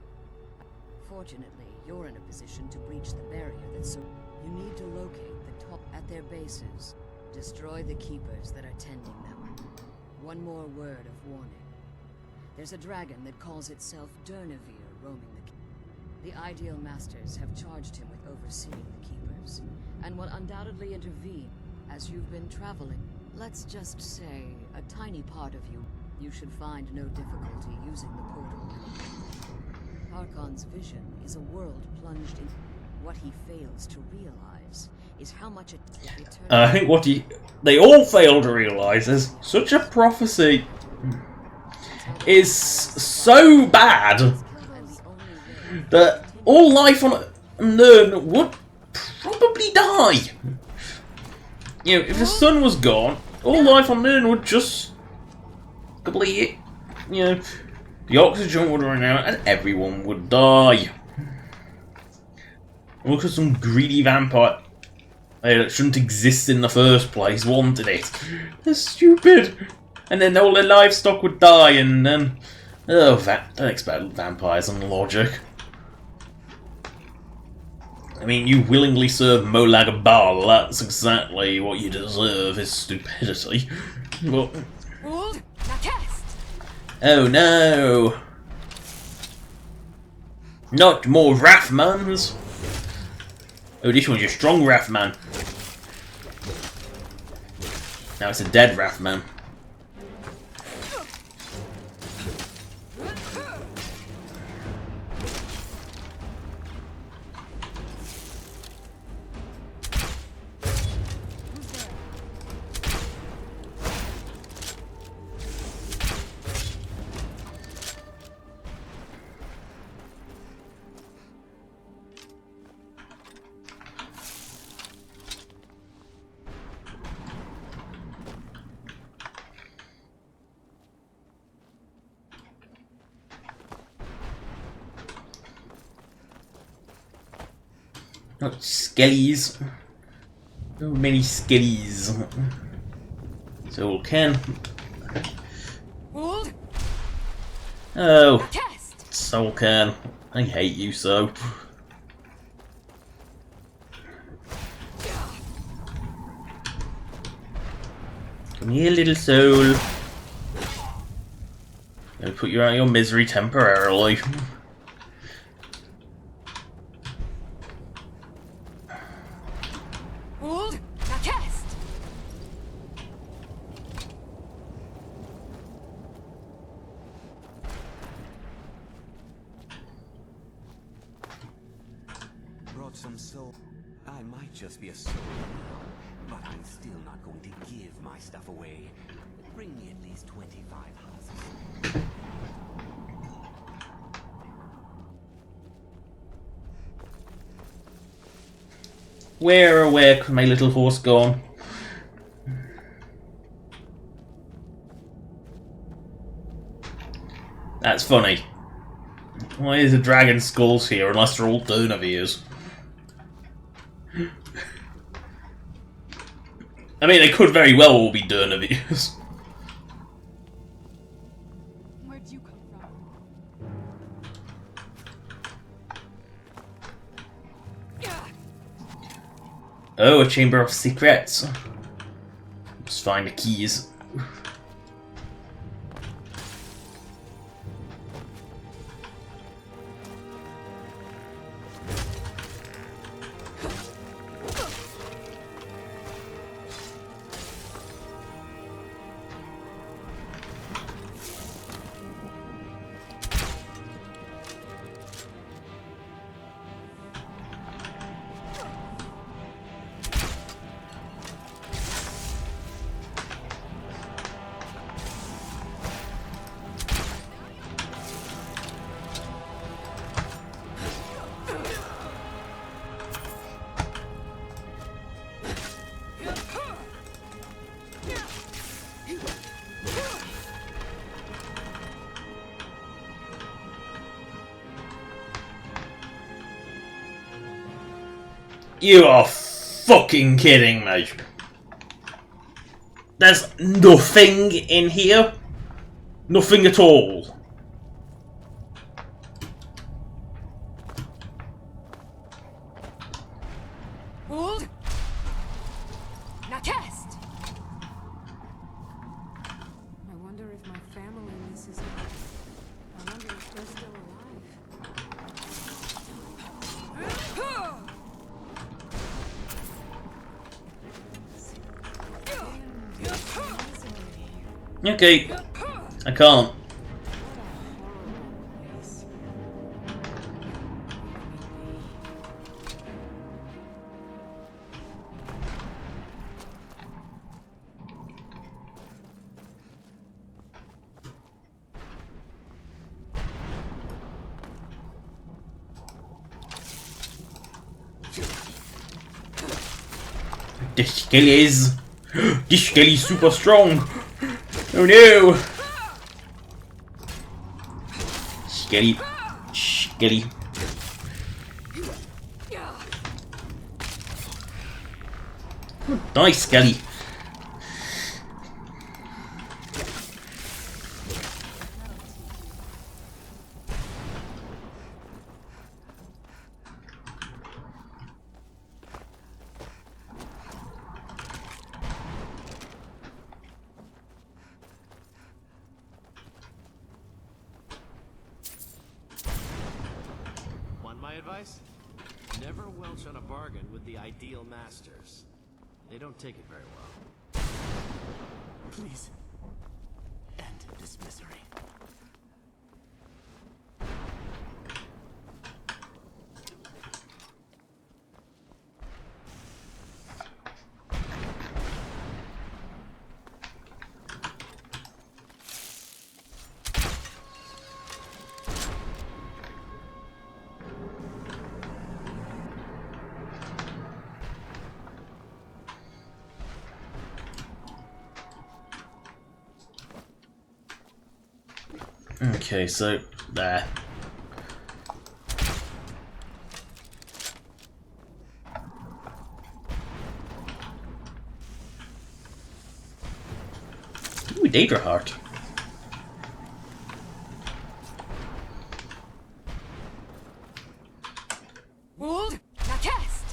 Fortunately, you're in a position to breach the barrier that you need to locate the top at their bases. Destroy the keepers that are tending them. One more word of warning. There's a dragon that calls itself Durnavir roaming the Ideal Masters have charged him with overseeing the keepers, and will undoubtedly intervene as you've been traveling. Let's just say, a tiny part of you should find no difficulty using the portal. Harkon's vision is a world plunged in... What he fails to realize is how much it I think what they all fail to realise is such a prophecy is so bad that all life on Nirn would probably die. You know, if the sun was gone, all life on Nirn would just complete it. You know, the oxygen would run out and everyone would die. Look at some greedy vampire that shouldn't exist in the first place wanted it. They're stupid. And then all their livestock would die, and then... Oh, don't expect vampires and logic. I mean, you willingly serve Molag Bal, that's exactly what you deserve, is stupidity. But... Oh no! Not more Wrathmans! Oh, this one's a strong Wrathman. Now it's a dead Wrathman. Not skellies. So many skellies. So Ken. Oh, Soul Ken. I hate you so. Come here, little soul. Gonna put you out of your misery temporarily. Some soul. I might just be a soul now, but I'm still not going to give my stuff away. Bring me at least 25 husks. Where could my little horse gone? That's funny. Why is the dragon skulls here unless they're all Durnavirs? I mean, they could very well all be Durnavirs. Where'd you come from? Oh, a chamber of secrets. Let's find the keys. You are fucking kidding me. There's nothing in here. Nothing at all. Hold. Now test. I wonder if my family misses me. I wonder if they're still alive. Okay, I can't. This Skelly's... This Skelly's super strong! Oh no! Skelly. Skelly. Nice, Skelly. Want my advice? Never welch on a bargain with the ideal masters. They don't take it very well. Please, end this misery. Okay, so there. Ooh, DeviantART. Wold, now cast!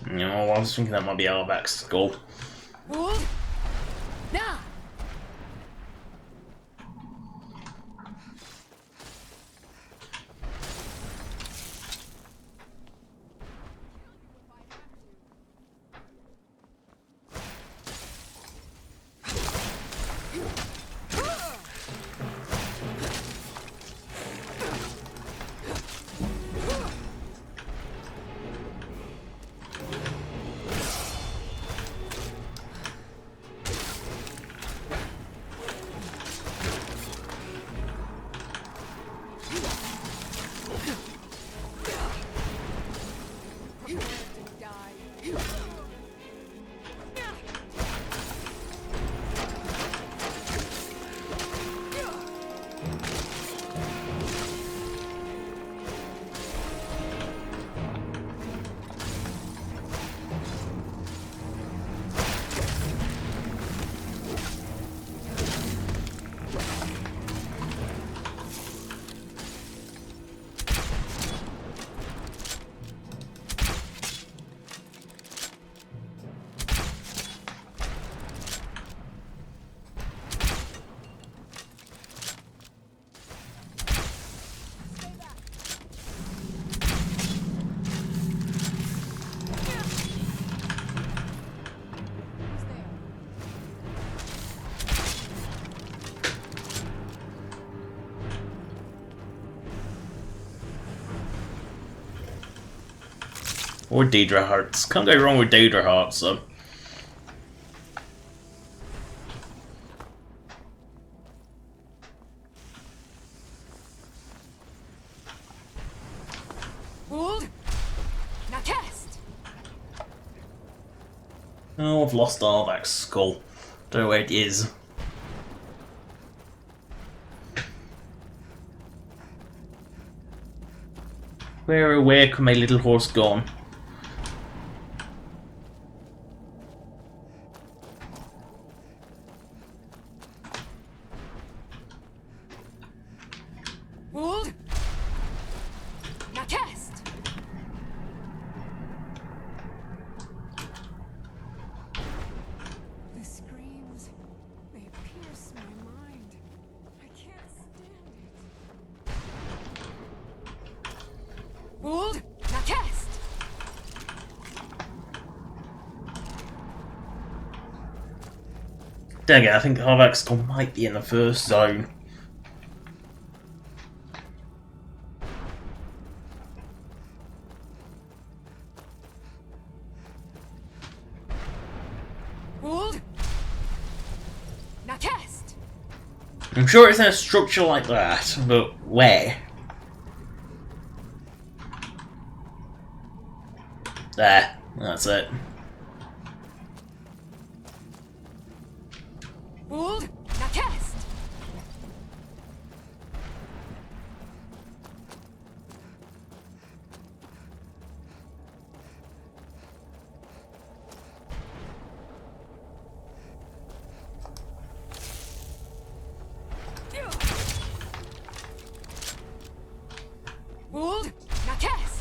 You know, I was thinking that might be Arvak's skull. Wold, now! Or DeviantART. Can't go wrong with DeviantART, so. Wold, now cast! Oh, I've lost Arvak's skull. Don't know where it is. Where can my little horse gone? Wold, now cast! The screams, they pierce my mind. Dang it, I think Harvak's skull might be in the first zone. Hold. Now cast. I'm sure it's in a structure like that, but where? There, that's it. Hold. Now cast. Hold. Now cast.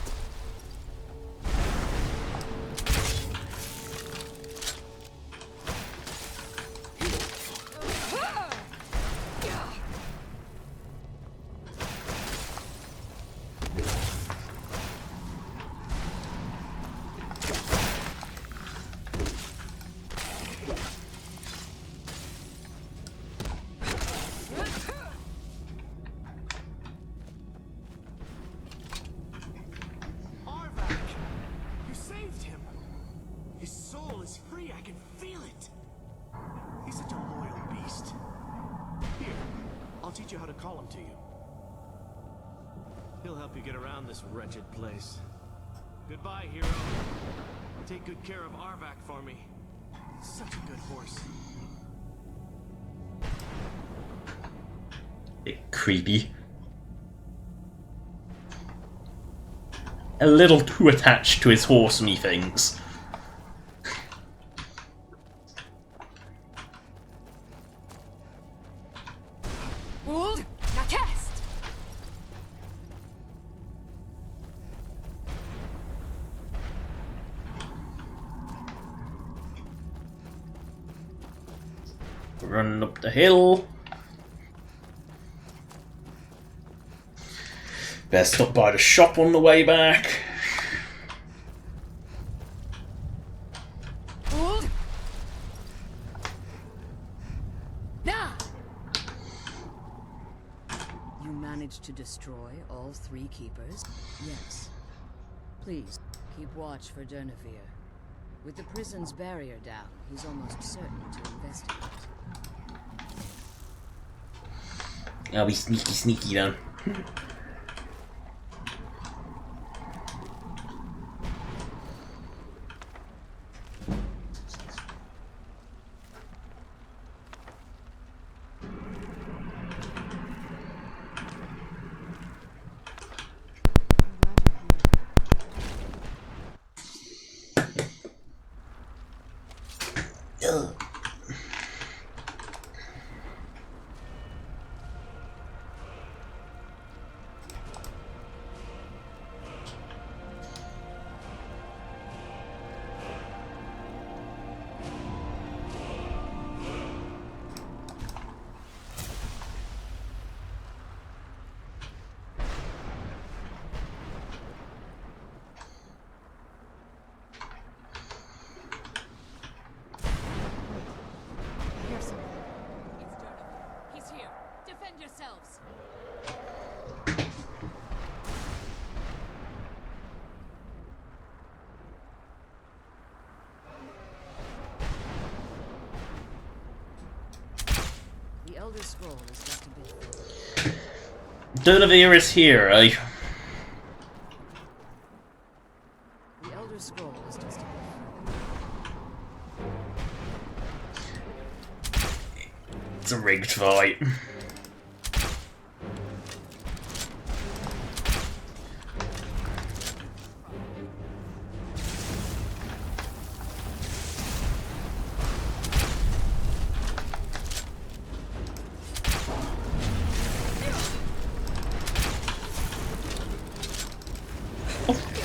Arvak! You saved him! His soul is free, I can feel it! He's such a loyal beast. Here, I'll teach you how to call him to you. He'll help you get around this wretched place. Goodbye, hero. Take good care of Arvak for me. Such a good horse. Bit creepy. A little too attached to his horse, methinks. Hold. Now cast. Running up the hill. Best stop by the shop on the way back. Hold. Now. You managed to destroy all 3 keepers? Yes. Please, keep watch for Dernevere. With the prison's barrier down, he's almost certain to investigate. I'll be sneaky then. Here's something. It's Dernevere. He's here. Defend yourselves. The Elder Scroll is just a bit. Dernevere is here, eh? The Elder Scroll is just a bit. It's a rigged fight.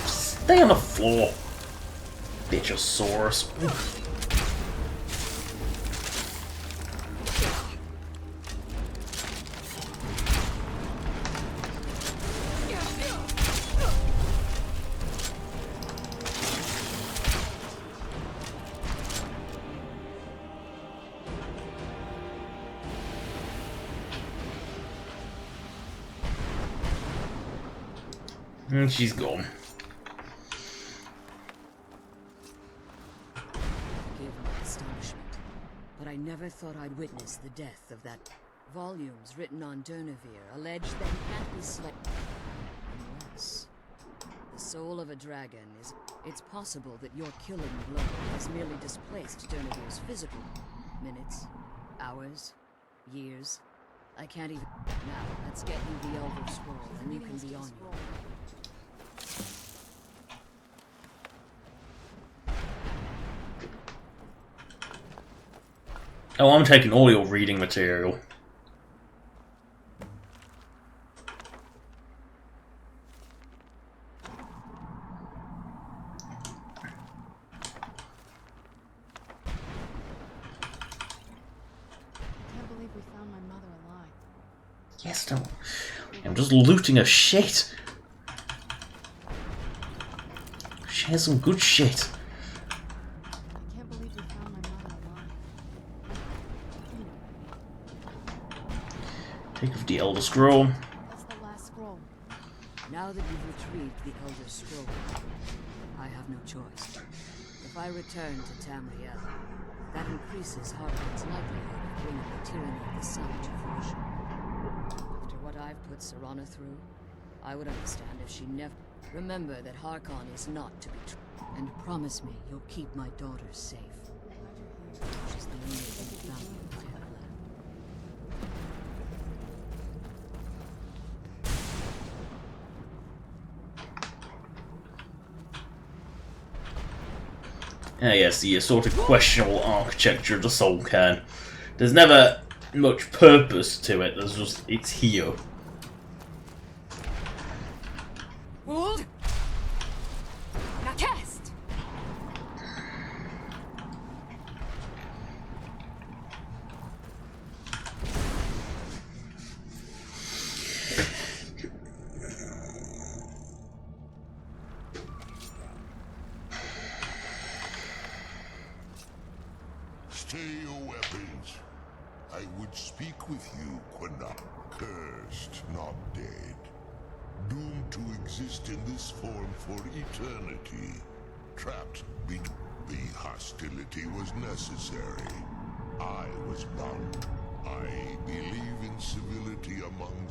Stay on the floor, bitchosaurus. And she's gone. Forgive my astonishment, but I never thought I'd witness the death of that. Volumes written on Durnevere allege that he can't be slain unless the soul of a dragon is. It's possible that your killing blow has merely displaced Durnevere's physical minutes, hours, years. I can't even. Now, let's get you the Elder Scroll, and you can be on your way. Oh, I'm taking all your reading material. Yes, no. I'm just looting her shit. She has some good shit. I can't believe we found my mother alive. Take of the Elder Scroll. That's the last scroll. Now that you've retrieved the Elder Scroll, I have no choice. If I return to Tamriel, that increases Harkon's likelihood of bringing the tyranny of the sun to fruition. After what I've put Serana through, I would understand if she never... Remember that Harkon is not to be and promise me you'll keep my daughter safe. She's the only thing valuable I have left. Ah yes, the sort of questionable architecture of the Soul Cairn. There's never much purpose to it, there's just, it's here. Hold! Now cast! Stay your weapons. I would speak with you, Quina. Cursed, not dead. Doomed to exist in this form for eternity. Trapped be the hostility was necessary. I was bound. I believe in civility among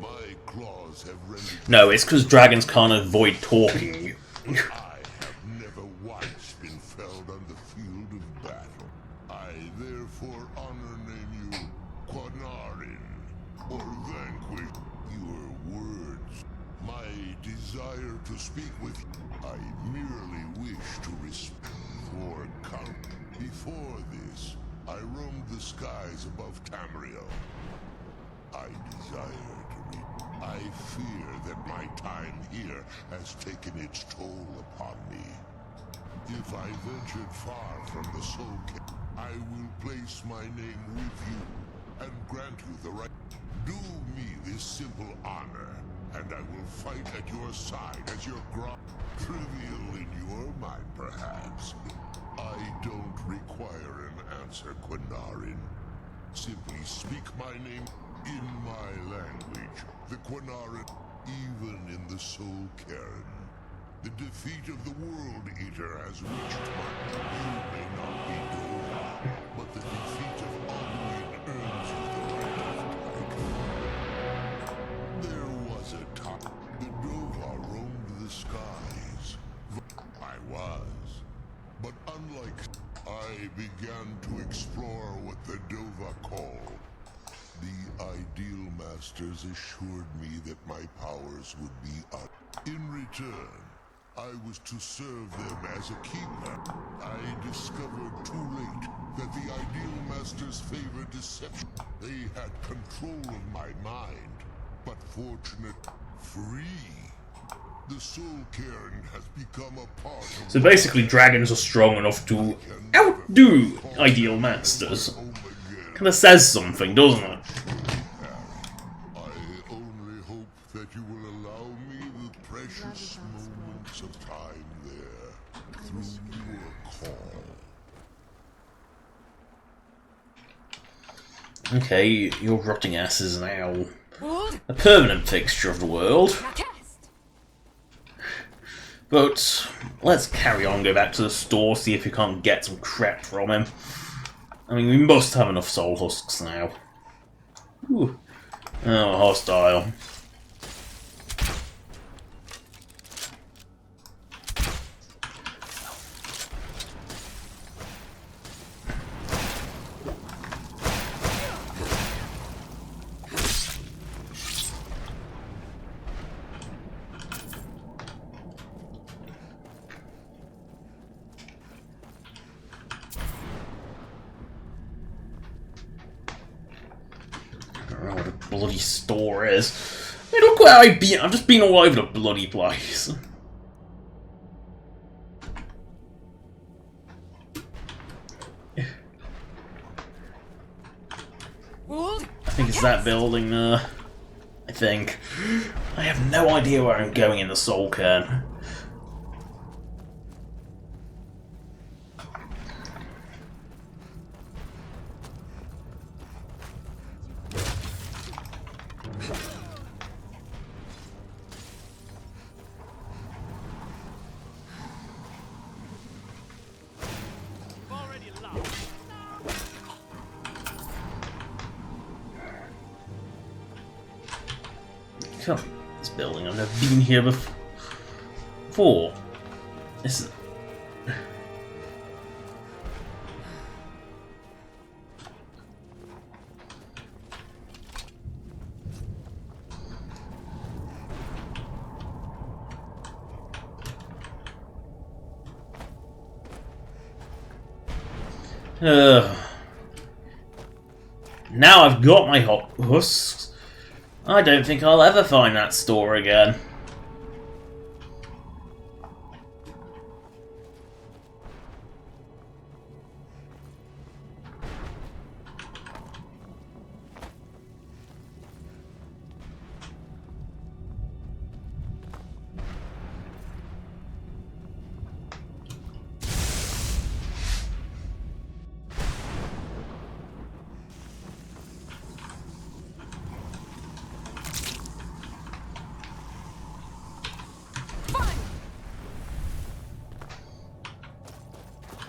my claws have rendered... No, it's because dragons can't avoid talking. I have never once been felled on the field of battle. I therefore honor name you Quinarin, or vanquish your words. My desire to speak with you, I merely wish to respect for count. Before this, I roamed the skies above Tamriel. I desire to read. I fear that my time here has taken its toll upon me. If I ventured far from the Soul Cairn, I will place my name with you and grant you the right. Do me this simple honor, and I will fight at your side as your trivial in your mind, perhaps. I don't require an answer, Quinarin. Simply speak my name in my language, the Quinarin, even in the Soul Cairn. The defeat of the World Eater has reached my... You may not be Dora, but the defeat of Alduin earns you the right of title. There was a time the Dova roamed the skies. I was. But unlike... I began to explore what the Dova call. The Ideal Masters assured me that my powers would be in return, I was to serve them as a keeper. I discovered too late that the Ideal Masters favored deception. They had control of my mind, but fortunate, free. The Soul Cairn has become a part of... So basically dragons are strong enough to outdo Ideal Masters. Kinda says something, doesn't it? I only hope that you will allow me the precious moments of time there through your call. Okay, your rotting ass is now a permanent fixture of the world. Now cast! But let's carry on, go back to the store, see if we can't get some crap from him. I mean, we must have enough soul husks now. Ooh. Oh, hostile. Bloody store is. I mean, look where I've been. I've just been all over the bloody place. I think it's that building there. I think. I have no idea where I'm going in the Soul Cairn. Come on, this building. I've never been here before. This is... Now I've got my hot husks. I don't think I'll ever find that store again.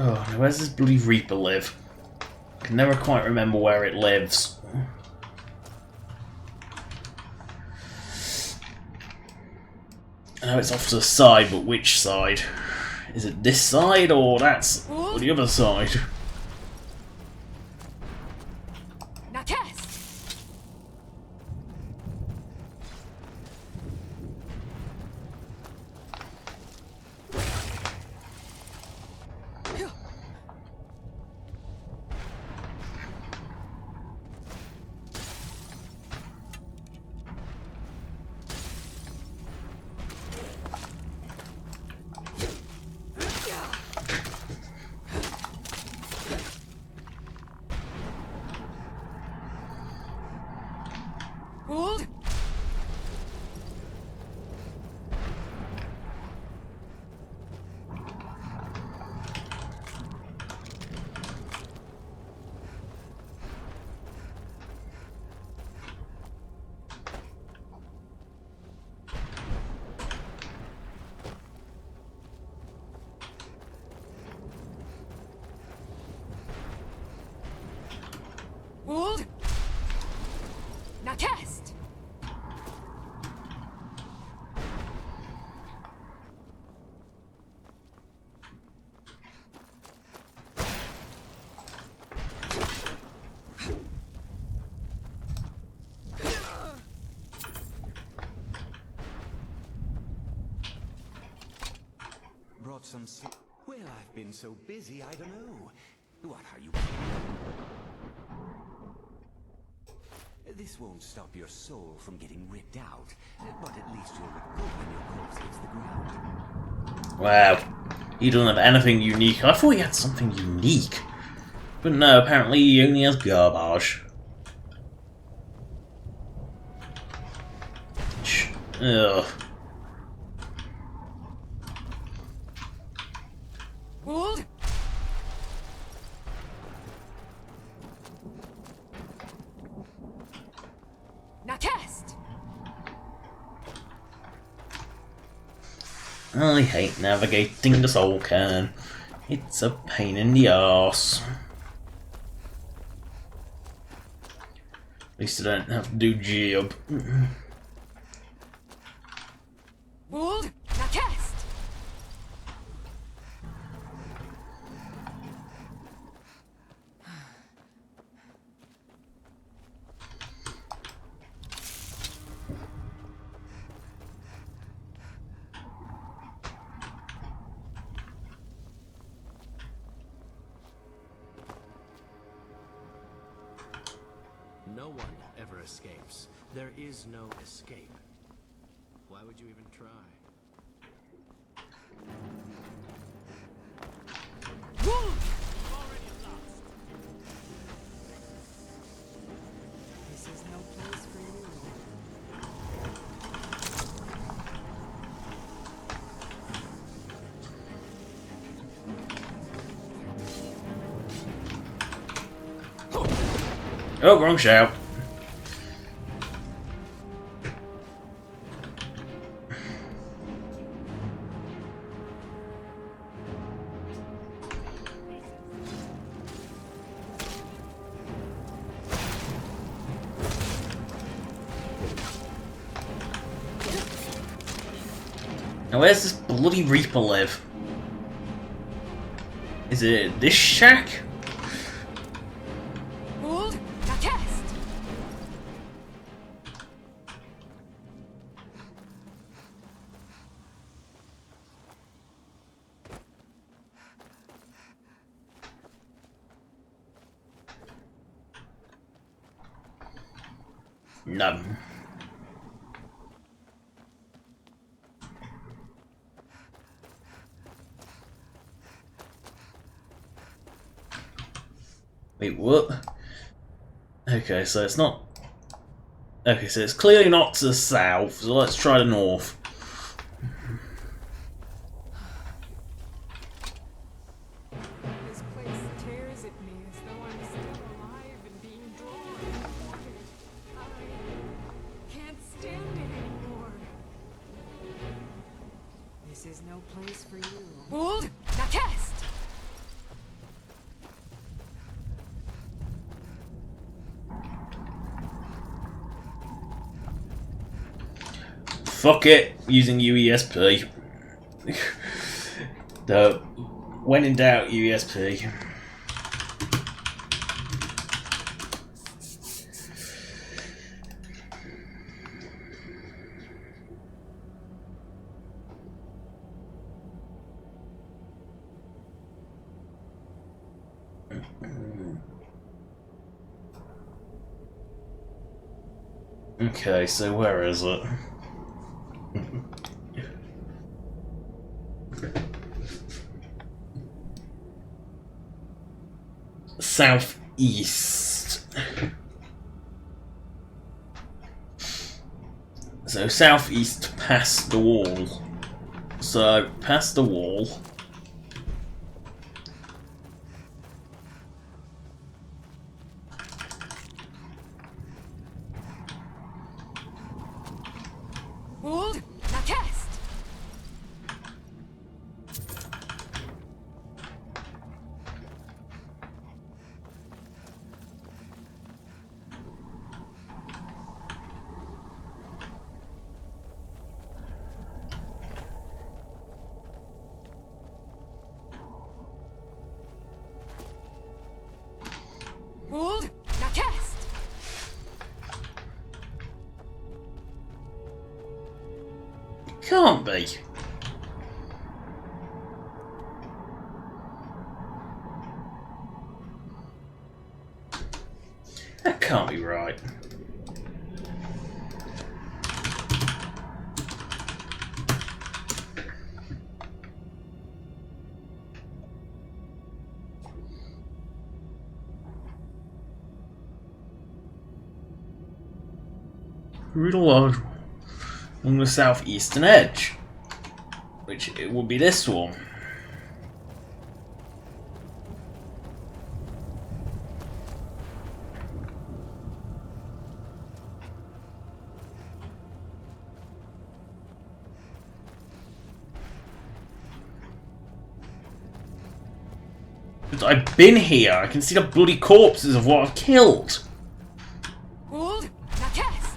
Oh, where's this bloody Reaper live? I can never quite remember where it lives. I know it's off to the side, but which side? Is it this side, or that's or the other side? Hold! Now cast! Brought some... Well, I've been so busy, I don't know. What are you... This won't stop your soul from getting ripped out, but at least you'll look good when your corpse hits the ground. Wow. He doesn't have anything unique. I thought he had something unique. But no, apparently he only has garbage. Ugh. Hold! Now cast! I hate navigating the soul cairn. It's a pain in the arse. At least I don't have to do Geob. Wold, now cast! No one ever escapes. There is no escape. Why would you even try? Wold! Already lost. This is no place for you. Oh, wrong shout. Now where's this bloody Reaper live? Is it this shack? Wold, now cast! No. Wait, what? Okay, so it's not... Okay, so it's clearly not to the south, so let's try the north. This place tears at me as though I'm still alive and being drawn toward it. I can't stand it anymore. This is no place for you. Wold, now cast! Fuck it, using UESP. When in doubt, UESP. Okay, so where is it? Southeast. So southeast past the wall. So past the wall. Wold, now cast! Wold, now cast! Can't be. That can't be right. Right along the southeastern edge, which it would be this one. I've been here. I can see the bloody corpses of what I've killed. Hold. Now cast.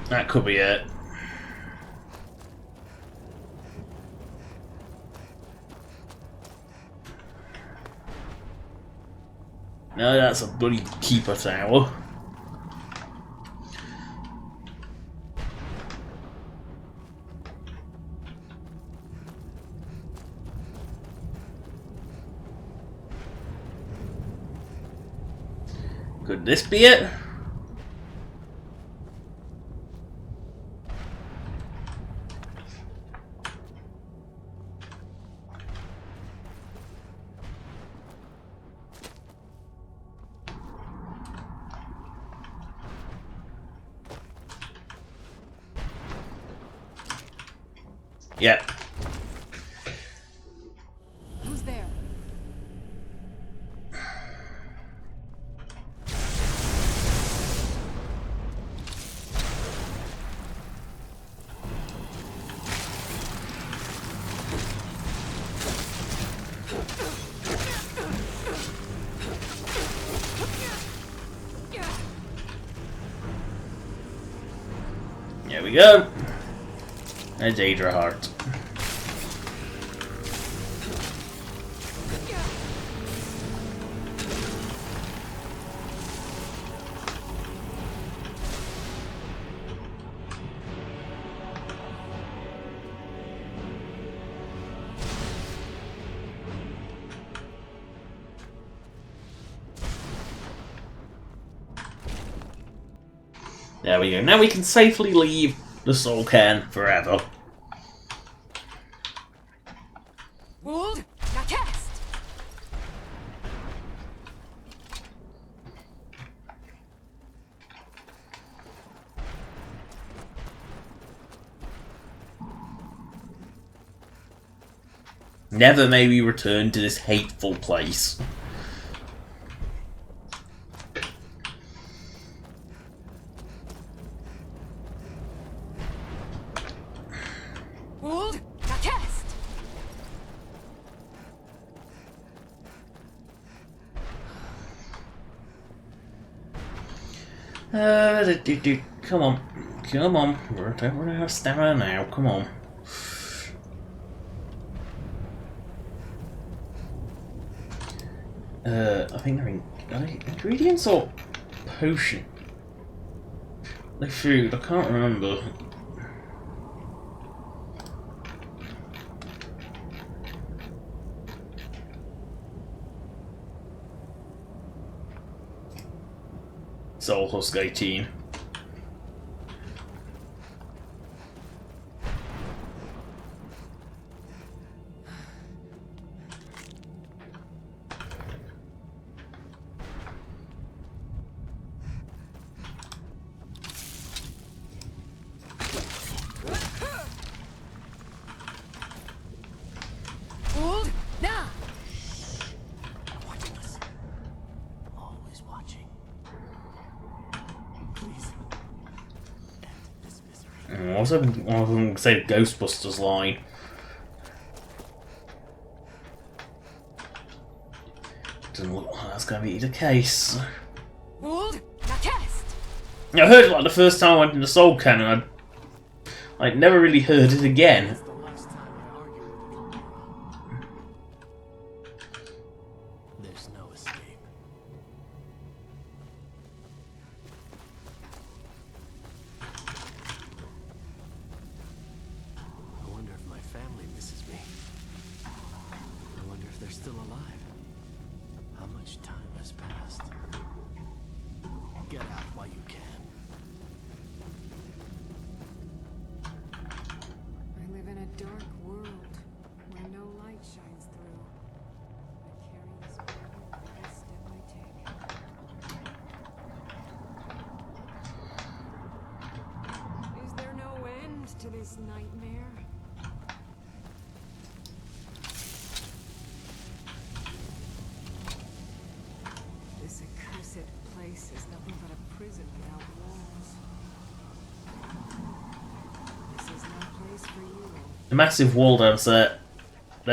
That could be it. No, that's a bloody keeper tower. Could this be it? Yep. Who's there? There we go. A Daedra heart. There we go. Now we can safely leave the Soul Cairn forever. Hold. Now cast. Never may we return to this hateful place. Hold. Now cast. Come on. Come on. We're out of stamina now. Come on. I think are they ingredients or potion? Like food, I can't remember. Soul Husk 18. Hold. Now. Watching us. Always watching. Please. End this misery. I was hoping one of them would say Ghostbusters line. Doesn't look like that's going to be the case. Hold. Now cast. I heard it like the first time I went into Soul Cairn, and I never really heard it again. That's the last time I argued with the Dawnguard. There's no escape. I wonder if my family misses me. I wonder if they're still alive. How much time has passed? Get out while you can. I live in a dark world where no light shines through. I carry this burden every step I take. Is there no end to this nightmare? This accursed place is nothing but a prison without walls. This is no place for you. The massive wall down there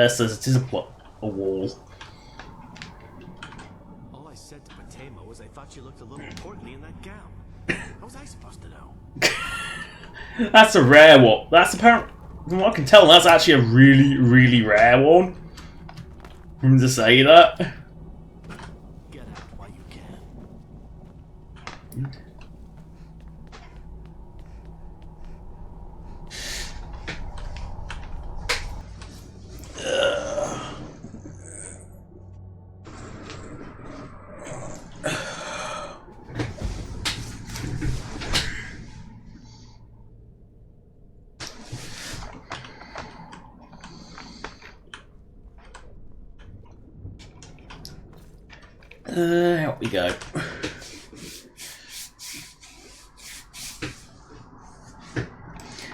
says it is a wall. Tamo was I thought you looked a little portly in that gown. How was I supposed to know? That's a rare one. That's apparent. From what I can tell, that's actually a really, really rare one. For him to say that. Get out while you can. Out we go.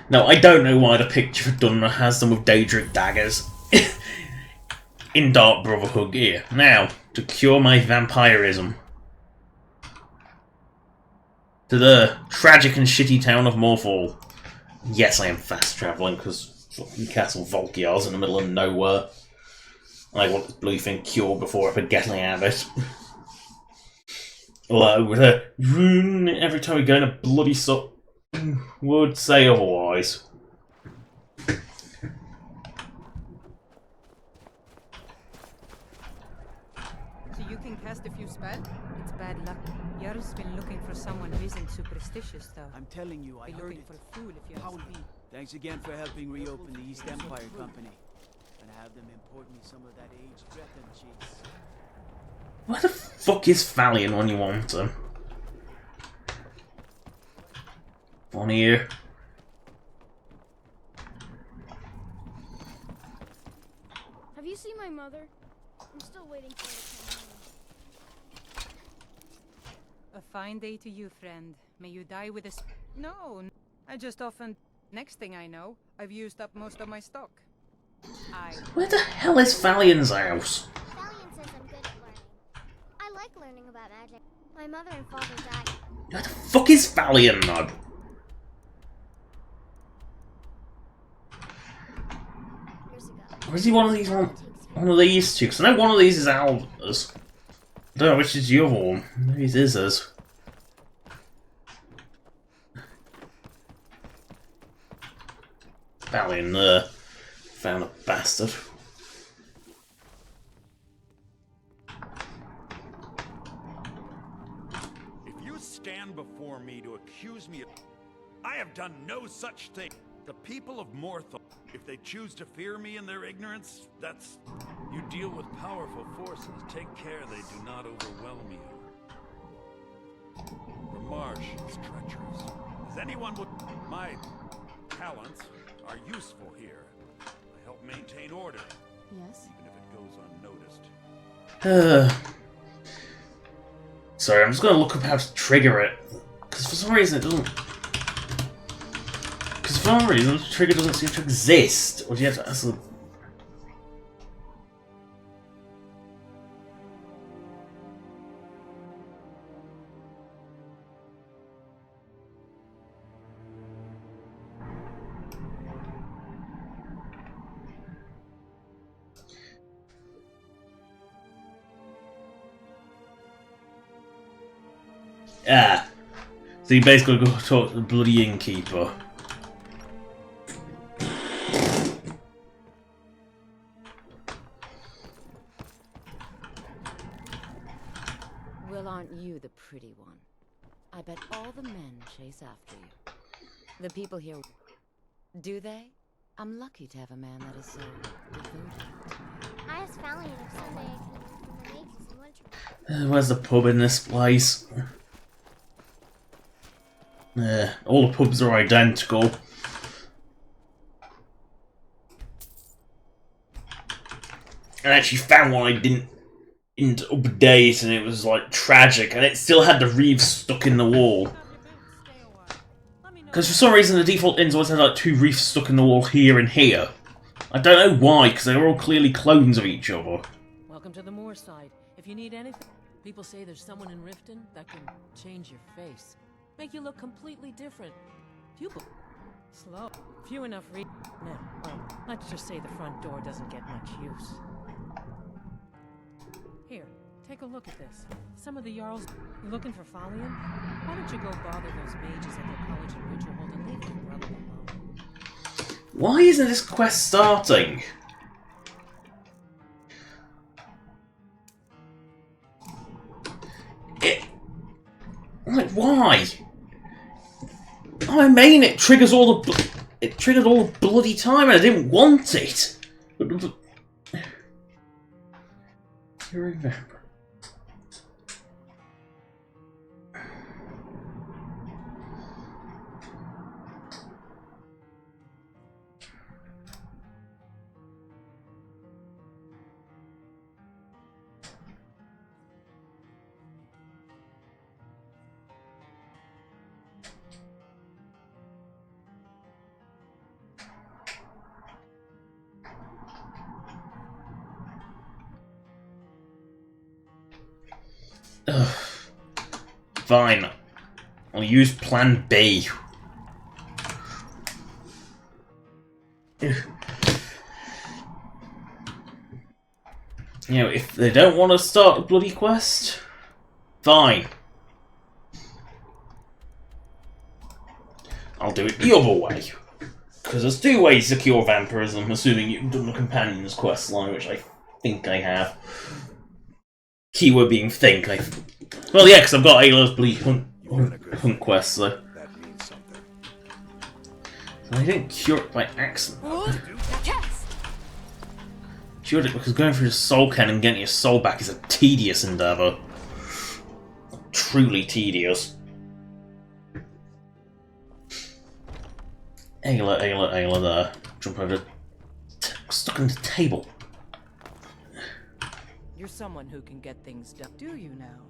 Now, I don't know why the picture of Dunmer has them with Daedric daggers in Dark Brotherhood gear. Now, to cure my vampirism. To the tragic and shitty town of Morphall. Yes, I am fast travelling, because fucking Castle Volkiar's in the middle of nowhere. I want this blue thing cured before I forget I have it. Although, with a rune every time we go in a bloody would say otherwise. So you can cast a few spells? It's bad luck. Yar's been looking for someone who isn't superstitious, though. I'm telling you, I Be heard looking it. for a fool if you How will be? Thanks again for helping reopen the East Empire Company. And have them import me some of that aged Breton cheese. Where the fuck is Thalion when you want him? On here. Have you seen my mother? I'm still waiting for her to come home. A fine day to you, friend. May you die with a No, I just often... Next thing I know, I've used up most of my stock. Where the hell is Thalion's house? Thalion says I'm good at learning. I like learning about magic. My mother and father died. Where the fuck is Thalion, though? Or is he one of these one of these two? Because I know one of these is Alva's. I don't know which is the other one. Maybe it is us. Thalion there. Found a bastard. If you stand before me to accuse me of... I have done no such thing. The people of Morthal, if they choose to fear me in their ignorance, that's... You deal with powerful forces. Take care they do not overwhelm you. The marsh is treacherous. As anyone would... My talents are useful here. I help maintain order. Yes? Even if it goes unnoticed. Sorry, I'm just gonna look up how to trigger it. Because for some reason it doesn't... Because for some reason the trigger doesn't seem to exist. Or do you have to actually... Ah. So you basically go talk to the bloody innkeeper. Well, aren't you the pretty one? I bet all the men chase after you. The people here... Do they? I'm lucky to have a man that is so devoted. I asked Thalion if someday I can learn from the mages in winter. Where's the pub in this place? All the pubs are identical. I actually found one I didn't update, and it was like tragic, and it still had the reefs stuck in the wall. Because for some reason the default inns always had like 2 reefs stuck in the wall here and here. I don't know why, because they were all clearly clones of each other. Welcome to the Moorside. If you need anything, people say there's someone in Riften that can change your face. Make you look completely different. Slow. Few enough No, well, let's just say the front door doesn't get much use. Here, take Take a look at this. Some of the Jarls... You looking for Falion? Why don't you go bother those mages at their college in Winterhold and leave my brother alone? Why isn't this quest starting? Like, why? Oh, I mean, it triggers all the... It triggered all the bloody time and I didn't want it! You remember. Ugh. Fine. I'll use Plan B. You know, if they don't want to start a bloody quest, fine. I'll do it the other way. Because there's two ways to cure vampirism, assuming you've done the Companion's quest line, which I think I have. Keyword being think. Well, yeah, because I've got Ayla's Bleak Hunt quest, so. That means something. I didn't cure it by accident. Cured it because going through the soul can and getting your soul back is a tedious endeavour. Truly tedious. Ayla there. Jump over. Stuck in the table. You're someone who can get things done. Do you now?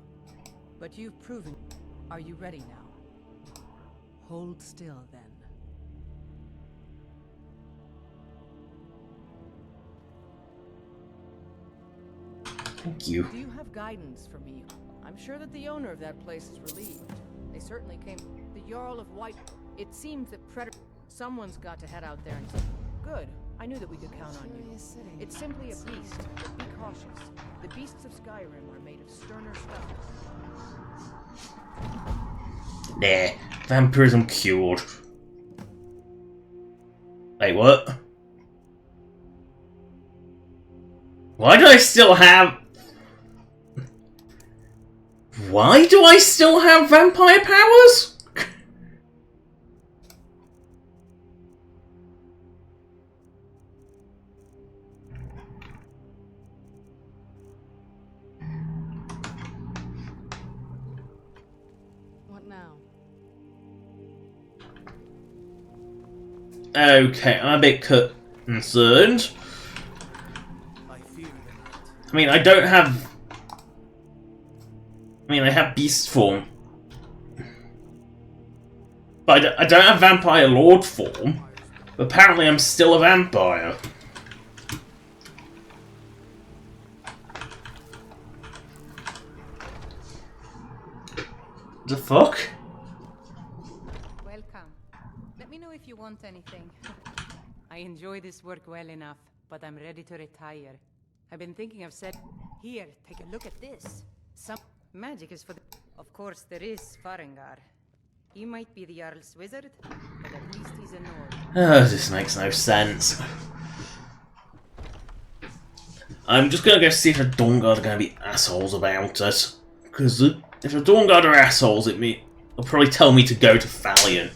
But you've proven. Are you ready now? Hold still then. Thank you. Do you have guidance for me? I'm sure that the owner of that place is relieved. They certainly came. The Jarl of White. It seems that Predator. Someone's got to head out there and. Good. I knew that we could count on you. It's simply a beast, but be cautious. The beasts of Skyrim are made of sterner stuff. Nah, vampirism cured. Wait, what? Why do I still have... Why do I still have vampire powers? Okay, I'm a bit concerned. I mean, I don't have... I mean, I have beast form. But I don't have vampire lord form. But apparently I'm still a vampire. The fuck? If you want anything. I enjoy this work well enough, but I'm ready to retire. I've been thinking of set. Here, take a look at this. Some magic is for the... Of course, there is Farengar. He might be the Jarl's wizard, but at least he's a Nord. Oh, this makes no sense. I'm just gonna go see if the Dawnguard are gonna be assholes about it. Because if the Dawnguard are assholes, they'll probably tell me to go to Falion.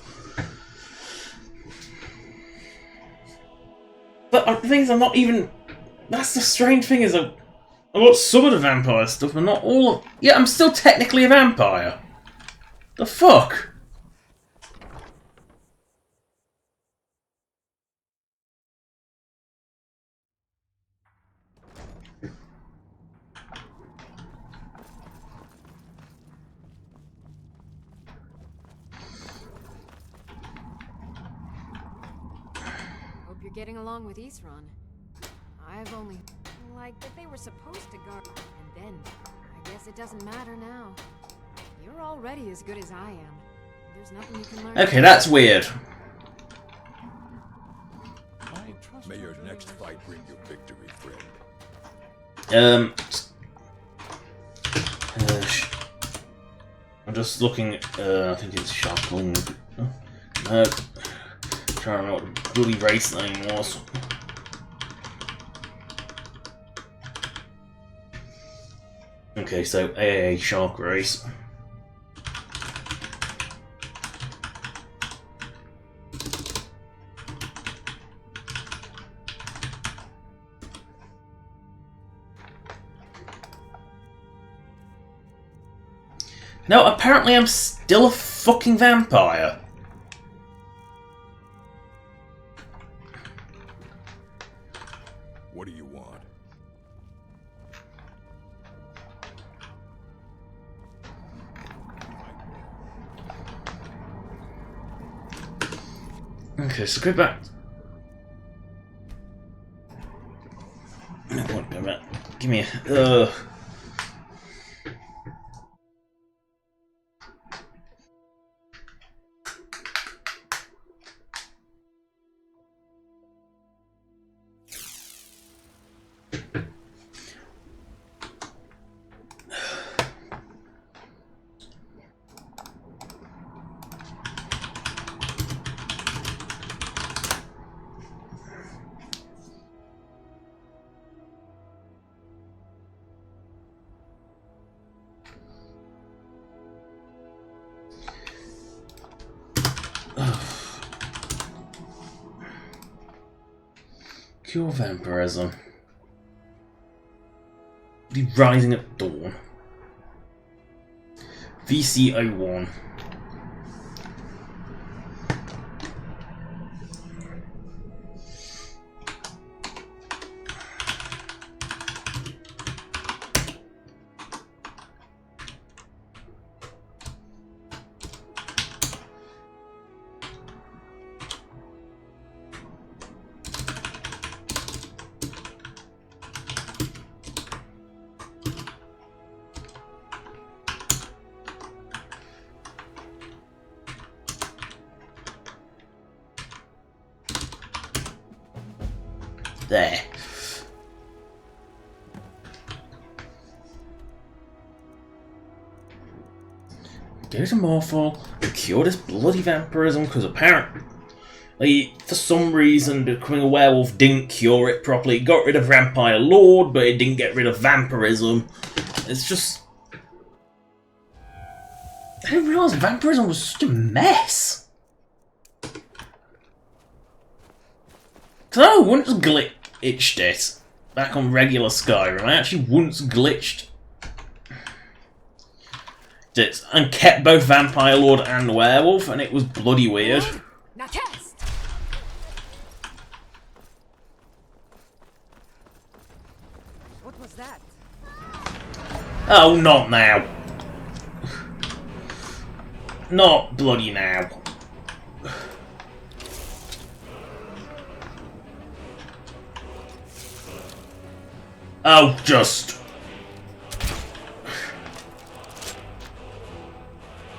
But the thing is, I'm not even... That's the strange thing, is I've got some of the vampire stuff, but not all of... Yeah, I'm still technically a vampire. The fuck? Getting along with Isran. I've only... Like, that they were supposed to guard... And then, I guess it doesn't matter now. You're already as good as I am. There's nothing you can learn... Okay, that's weird. May your next fight bring you victory, friend. I'm just looking at, I think it's Sharkling. No. Trying to remember what the bloody race name was. Okay, so AAA Shark Race. No, apparently I'm still a fucking vampire. What do you want? Okay, so go back. No, go back. Give me a. Cure vampirism. The Rising at Dawn. VC01. There. Go to Morphol and cure this bloody vampirism, because apparently, for some reason, becoming a werewolf didn't cure it properly. It got rid of Vampire Lord, but it didn't get rid of vampirism. It's just... I didn't realise vampirism was such a mess. Because I once glitched it back on regular Skyrim. I actually once glitched it and kept both Vampire Lord and Werewolf, and it was bloody weird. Now test. What was that? Oh, not now. Not bloody now. Oh, just...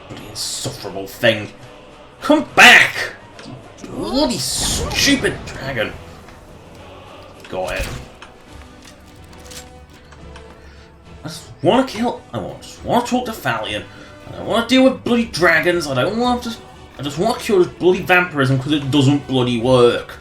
bloody insufferable thing. Come back! Bloody stupid dragon. Got it. I just want to kill... I just want to talk to Thalion. I don't want to deal with bloody dragons. I don't want to... I just want to cure this bloody vampirism because it doesn't bloody work.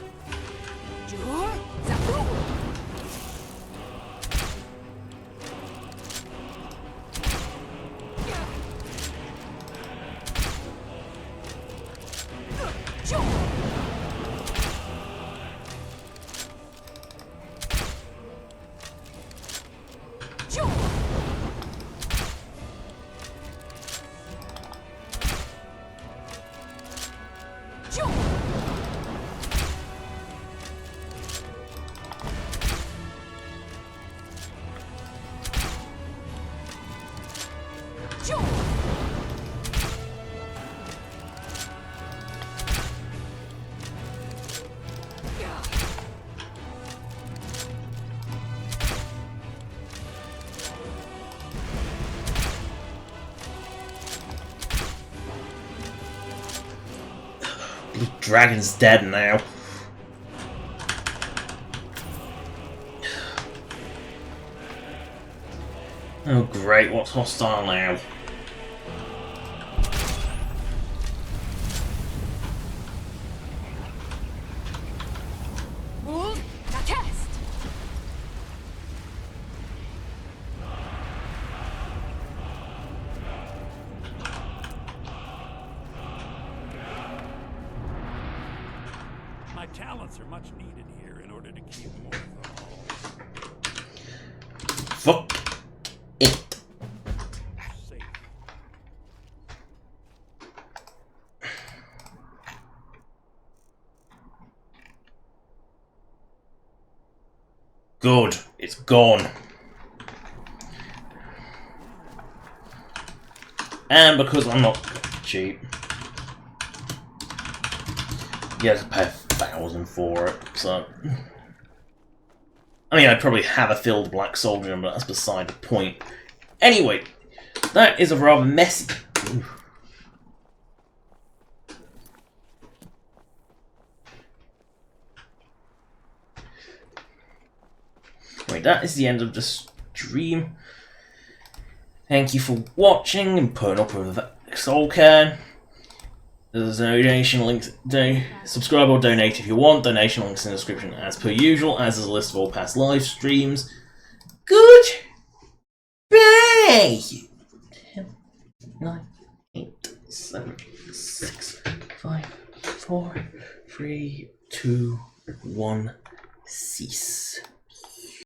The dragon's dead now. Oh great, what's hostile now? balance are much needed here in order to keep Morthal Fuck it. safe. Good. It's gone. And because I'm not cheap, you have to pay 1,000 for it, so... I mean, I'd probably have a filled black soldier, but that's beside the point. Anyway, that is a rather messy... Ooh. Anyway, that is the end of the stream. Thank you for watching and putting up with Soul Cairn. There's a donation link. Subscribe or donate if you want. Donation links in the description as per usual, as is a list of all past live streams. Good. Bye. 10, 9, 8, 7, 6, 5, 4, 3, 2, 1. Cease.